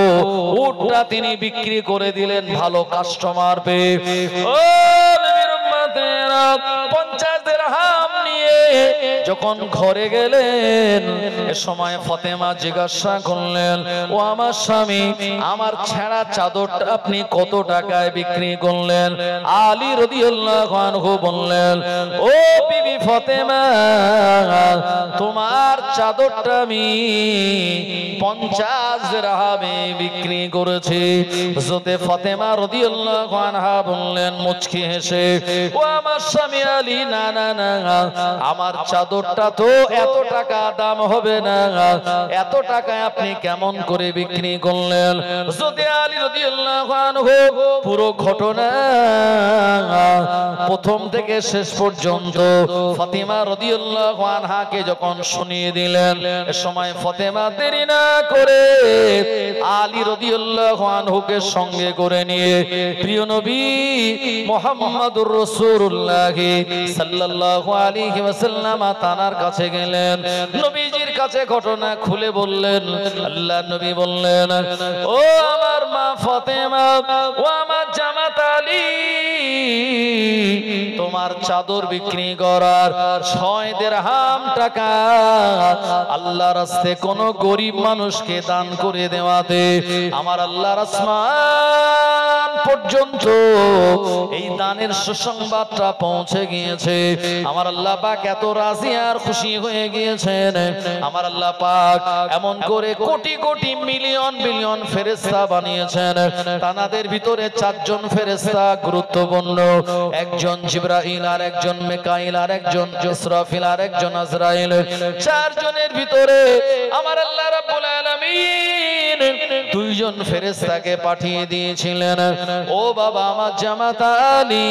উটটা তিনি বিক্রি করে দিলেন ভালো কাস্টমার পেয়ে। ও নবীর উম্মতেরা, 50 দিরহাম নিয়ে যখন ঘরে গেলেন এ সময় ফাতেমা জিজ্ঞাসা করলেন, ও আমার স্বামী, আমার ছেঁড়া চাদরটা আপনি কত টাকায় বিক্রি করলেন? আলী রাদিয়াল্লাহু আনহু বললেন, ও বিবি ফাতেমা, তোমার চাদরটা আমি 50 দিরহামে বিক্রি করেছি। হযরতে ফাতেমা রাদিয়াল্লাহু আনহা বললেন মুচকি হেসে, ও আমার স্বামী আলী, না না না, আমার চাদরটা তো এত টাকা দাম হবে না, এত টাকায় আপনি কেমন করে বিক্রি করলেন? হযরতে আলী রাদিয়াল্লাহু আনহু পুরো ঘটনা প্রথম থেকে শেষ পর্যন্ত ফাতেমা রাদিয়াল্লাহু আনহাকে যখন শুনিয়ে দিলেন, এ সময় ফাতেমা দেরি না করে আলী রাদিয়াল্লাহু আনহুকে সঙ্গে করে নিয়ে প্রিয় নবী মুহাম্মদুর রাসূলুল্লাহ সাল্লাল্লাহু আলাইহি ওয়াসাল্লাম তানার কাছে গেলেন। নবীজির কাছে ঘটনা খুলে বললেন। আল্লাহর নবী বললেন, ও আমার মা ফাতেমা, ও আমার জামাত আলী, তোমার চাদর বিক্রি করার 6 দিরহাম টাকা আল্লাহর রাস্তায় কোন গরিব মানুষকে দান করে দেওয়াতে আমার আল্লাহর আসমান পর্যন্ত এই দানের সুসংবাদটা পৌঁছে গিয়েছে। আমার আল্লাহ পাক এত রাজি আর খুশি হয়ে গিয়েছেন, আমার আল্লাহ পাক এমন করে কোটি কোটি মিলিয়ন বিলিয়ন ফেরেশতা বানিয়েছেন। তানাদের ভিতরে 4 জন ফেরেশতা গুরুত্বপূর্ণ, একজন জিবরাইল, আর একজন মিকাইল, আর একজন ইসরাফিল, আর একজন আজরাইল। 4 জনের ভিতরে আমার আল্লাহ রাব্বুল আলামিন 2 জন ফেরেশতাকে পাঠিয়ে দিয়েছিলেন। ও বাবা আমার জামাত আলী,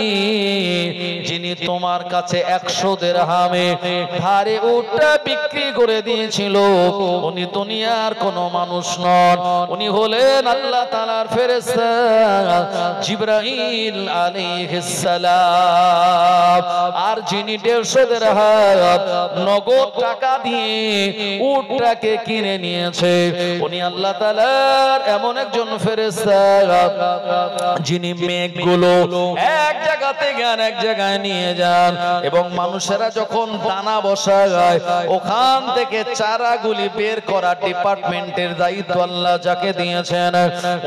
যিনি তোমার কাছে 100 দিরহামে ভারী উটটা বিক্রি করে দিয়েছিল, উনি দুনিয়ার কোনো মানুষ নন, উনি হলেন আল্লাহ তাআলার ফেরেশতা জিবরাইল আলাইহিস সালাম। আর যিনি 150 দিরহাম নগদ টাকা দিয়ে উটটাকে কিনে নিয়েছে, উনি আল্লাহ তাআলার এমন একজন ফেরেশতা যিনি মেঘগুলো এক জায়গা থেকে আরেক জায়গায় নিয়ে যান এবং মানুষেরা যখন দানা বসায় ওখান থেকে চারাগুলি বের করা ডিপার্টমেন্টের দায়িত্ব আল্লাহ যাকে দিয়েছেন,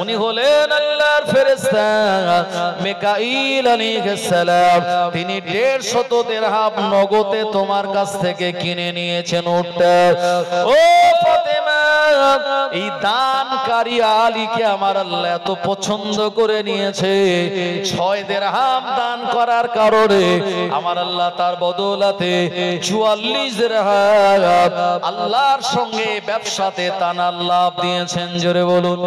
উনি হলেন আল্লাহর ফেরেশতা মিকাইল আলাইহিস সালাম। তিনি 150 দিরহাম নগদে তোমার কাছ থেকে কিনে নিয়েছেন উটটা। ও ফাতেমা, এই দানকারী আলীকে আমার আল্লাহ এত পছন্দ করে নিয়েছে, 6 দিরহাম দান করার কারণে আমার আল্লাহ তার বদৌলতে 44 দিরহাম আল্লাহর সঙ্গে ব্যবসাতে তানার লাভ দিয়েছেন। জোরে বলুন,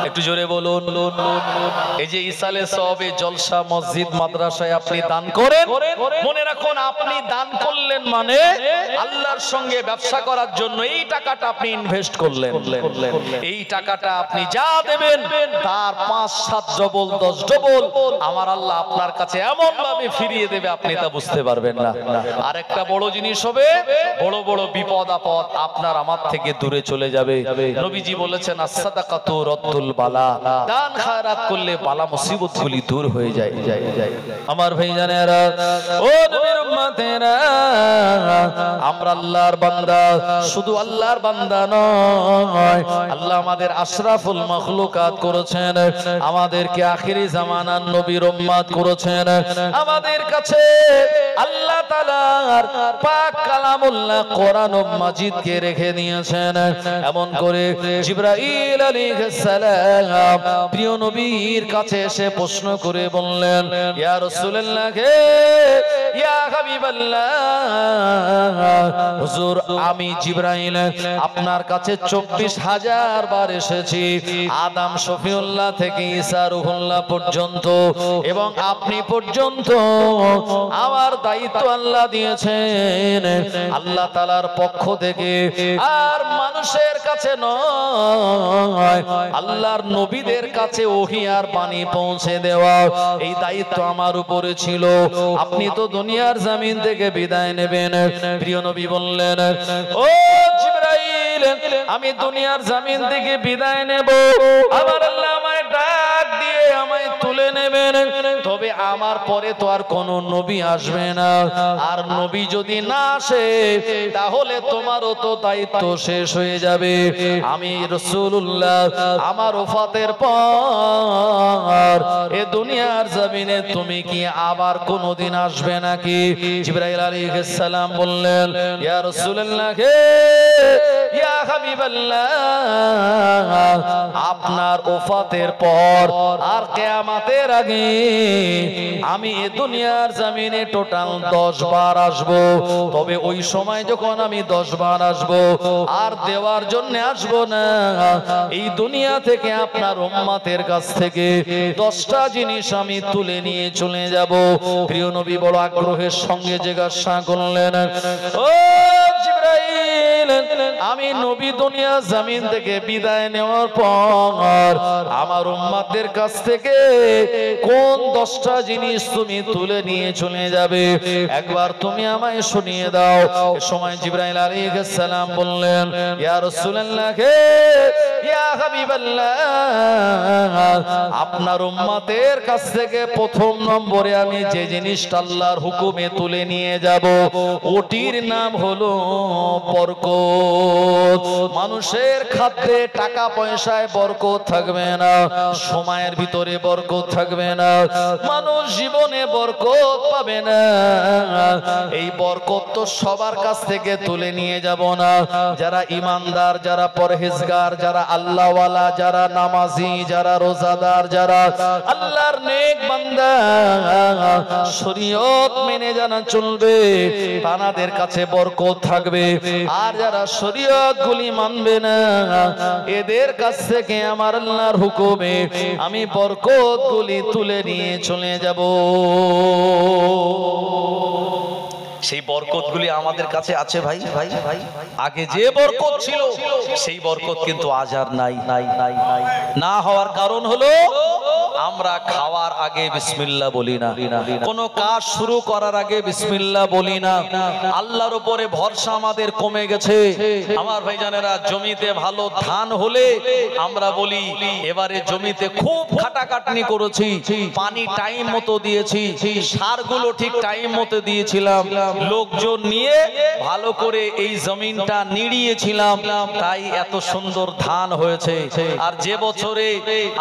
একটু জোরে বলুন। এই যে ইসালে সওয়াবে জলসা মসজিদ মাদ্রাসায় আপনি দান করেন, মনে রাখুন আপনি দান করলেন মানে আল্লাহর সঙ্গে ব্যবসা করার জন্য এই টাকাটা আপনি ইনভেস্ট করলেন। এই টাকাটা আপনি যা দেবেন তার 5-7 ডবল 10 ডবল আমার আল্লাহ আপনার কাছে এমন ভাবে ফিরিয়ে দেবে আপনি তা বুঝতে পারবেন না। আর একটা বড় জিনিস হবে, বড় বড় বিপদ আপদ আপনার আমার থেকে দূরে চলে যাবে। নবীজি বলেছেন as-সাদাকাতু রাদ্দুল বালা, দান খায়রাত করলে বালা মুসিবতগুলি দূর হয়ে যায়। আমার ভাইজানেরা, ও নবীর উম্মতেরা, আমরা আল্লাহর বান্দা, শুধু আল্লাহর বান্দা নয়, আল্লাহ আমাদের আশরাফুল মাখলুকাত করেছেন, আমাদেরকে আখিরি জামানার নবীর উম্মত করেছেন। আমাদের কাছে আল্লাহ তাআলার পাক কালামুল্লাহ কোরআন মাজিদকে রেখে দিয়েছেন। এমন করে জিবরাইল আলাইহিস সালাম প্রিয় নবীর কাছে এসে প্রশ্ন করে বললেন, ইয়া রাসূলুল্লাহ, ইয়া হাবিবাল্লাহ, হুজুর আমি জিবরাইল আপনার কাছে 24,000 বার এসেছি, আদম শফিউল্লাহ থেকে ঈসা রুহুল্লাহ পর্যন্ত, এবং আপনি পর্যন্ত আমার দায়িত্ব আল্লাহ দিয়েছেন আল্লাহ তাআলার পক্ষ থেকে। আর মানুষের কাছে নয়, আল্লাহর নবীদের কাছে ওহী আর বাণী পৌঁছে দেওয়া এই দায়িত্ব আমার উপরে ছিল। আপনি তো দুনিয়ার জমিন থেকে বিদায় নেবেন। প্রিয় নবী বললেন, ও জিবরাইল, আমি দুনিয়ার জমিন থেকে বিদায় নেব, আমার আল্লাহ আমায় ডাক দিয়ে আমায় তুলে নেবেন, তবে আমার পরে তো আর কোনো নবী আসবে না। আর নবী যদি না আসে তাহলে তোমারও তো দায়িত্ব শেষ হয়ে যাবে। আমি রাসূলুল্লাহ আমার ওফাতের পর এ দুনিয়ার জমিনে তুমি কি আবার কোনোদিন আসবে নাকি? জিবরাইল আলাইহিস সালাম বললেন, ইয়া রাসূলুল্লাহ, ইয়া হাবিবাল্লাহ, আপনার ওফাতের পর আর কিয়ামতের আগে আমি এ দুনিয়ার জমিনে টোটাল 10 বার আসব। তবে ওই সময় যখন আমি 10 বার আসব আর দেওয়ার জন্য আসব না, এই দুনিয়া থেকে আপনার উম্মতের কাছ থেকে 10টা জিনিস আমি তুলে নিয়ে চলে যাব। প্রিয় নবী বড় আগ্রহের সঙ্গে জিজ্ঞাসা করলেন, ও জিবরাইল, আমি নবী দুনিয়া জমিন থেকে বিদায় নেওয়ার পর আমার উম্মতের কাছ থেকে কোন 10টা জিনিস তুমি তুলে নিয়ে চলে যাবে, একবার তুমি আমায় শুনিয়ে দাও। এই সময় জিবরাইল আলাইহিস সালাম বললেন, ইয়া রাসূলুল্লাহ, ইয়া হাবিবাল্লাহ, আপনার উম্মতের কাছ থেকে প্রথম নম্বরে আমি যে জিনিসটা আল্লাহর হুকুমে তুলে নিয়ে যাব ওটির নাম হলো বরকত। মানুষের খাদ্যে টাকা পয়সায় বরকত থাকবে না, সময়ের ভিতরে বরকত থাকবে না, মানুষ জীবনে বরকত পাবে না। এই বরকত তো সবার কাছ থেকে তুলে নিয়ে যাব না। যারা ইমানদার, যারা পরহেজগার, যারা আল্লাহওয়ালা, যারা নামাজি, যারা রোজাদার, যারা আল্লাহর নেক বান্দা, শরীয়ত মেনে যারা চলবে তাদের কাছে বরকত থাকবে। আর যারা শরীয়ত গুলি মানবে না এদের কাছ থেকে আমার আল্লাহর হুকুমে আমি বরকত গুলি তুলে নিয়ে চলে যাব। সেই বরকতগুলি আমাদের কাছে আছে ভাই। ভাই ভাই আগে যে বরকত ছিল সেই বরকত কিন্তু আজ আর নাই। না হওয়ার কারণ হলো আমরা খাওয়ার আগে বিসমিল্লাহ বলি না, কোনো কাজ শুরু করার আগে বিসমিল্লাহ বলি না। আল্লাহর উপরে ভরসা আমাদের কমে গেছে। আমার ভাইজানেরা, জমিতে ভালো ধান হলে আমরা বলি এবারে জমিতে খুব খাটাখাটনি করেছি, পানি টাইম মতো দিয়েছি, সারগুলো ঠিক টাইম মতো দিয়েছিলাম, লোকজন নিয়ে ভালো করে এই জমিনটা নিড়িয়েছিলাম, তাই এত সুন্দর ধান হয়েছে। আর যে বছরে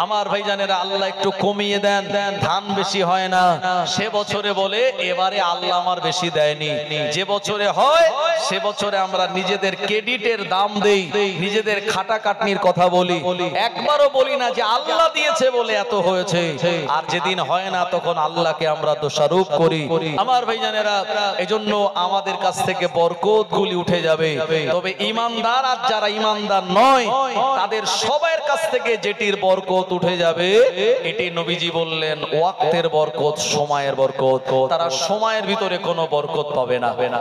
আমার ভাইজানেরা আল্লাহ একটু কমিয়ে দেন, ধান বেশি হয় না, সে বছরে বলে এবারে আল্লাহ আমার বেশি দেয়নি। যে বছরে হয় সে বছরে আমরা নিজেদের ক্রেডিটের দাম দেই, নিজেদের খাটাখাটনির কথা বলি, একবারও বলি না যে আল্লাহ দিয়েছে বলে এত হয়েছে। আর যেদিন হয় না তখন আল্লাহকে আমরা দোষারোপ করি। আমার ভাইজানেরা, এজন্য আমাদের কাছ থেকে বরকত গুলি উঠে যাবে। তবে ইমানদার আর যারা ইমানদার নয় তাদের সবার কাছ থেকে যেটির বরকত উঠে যাবে এটি নবীজি বললেন ওয়াক্তের বরকত, সময়ের বরকত। তারা সময়ের ভিতরে কোনো বরকত পাবে না।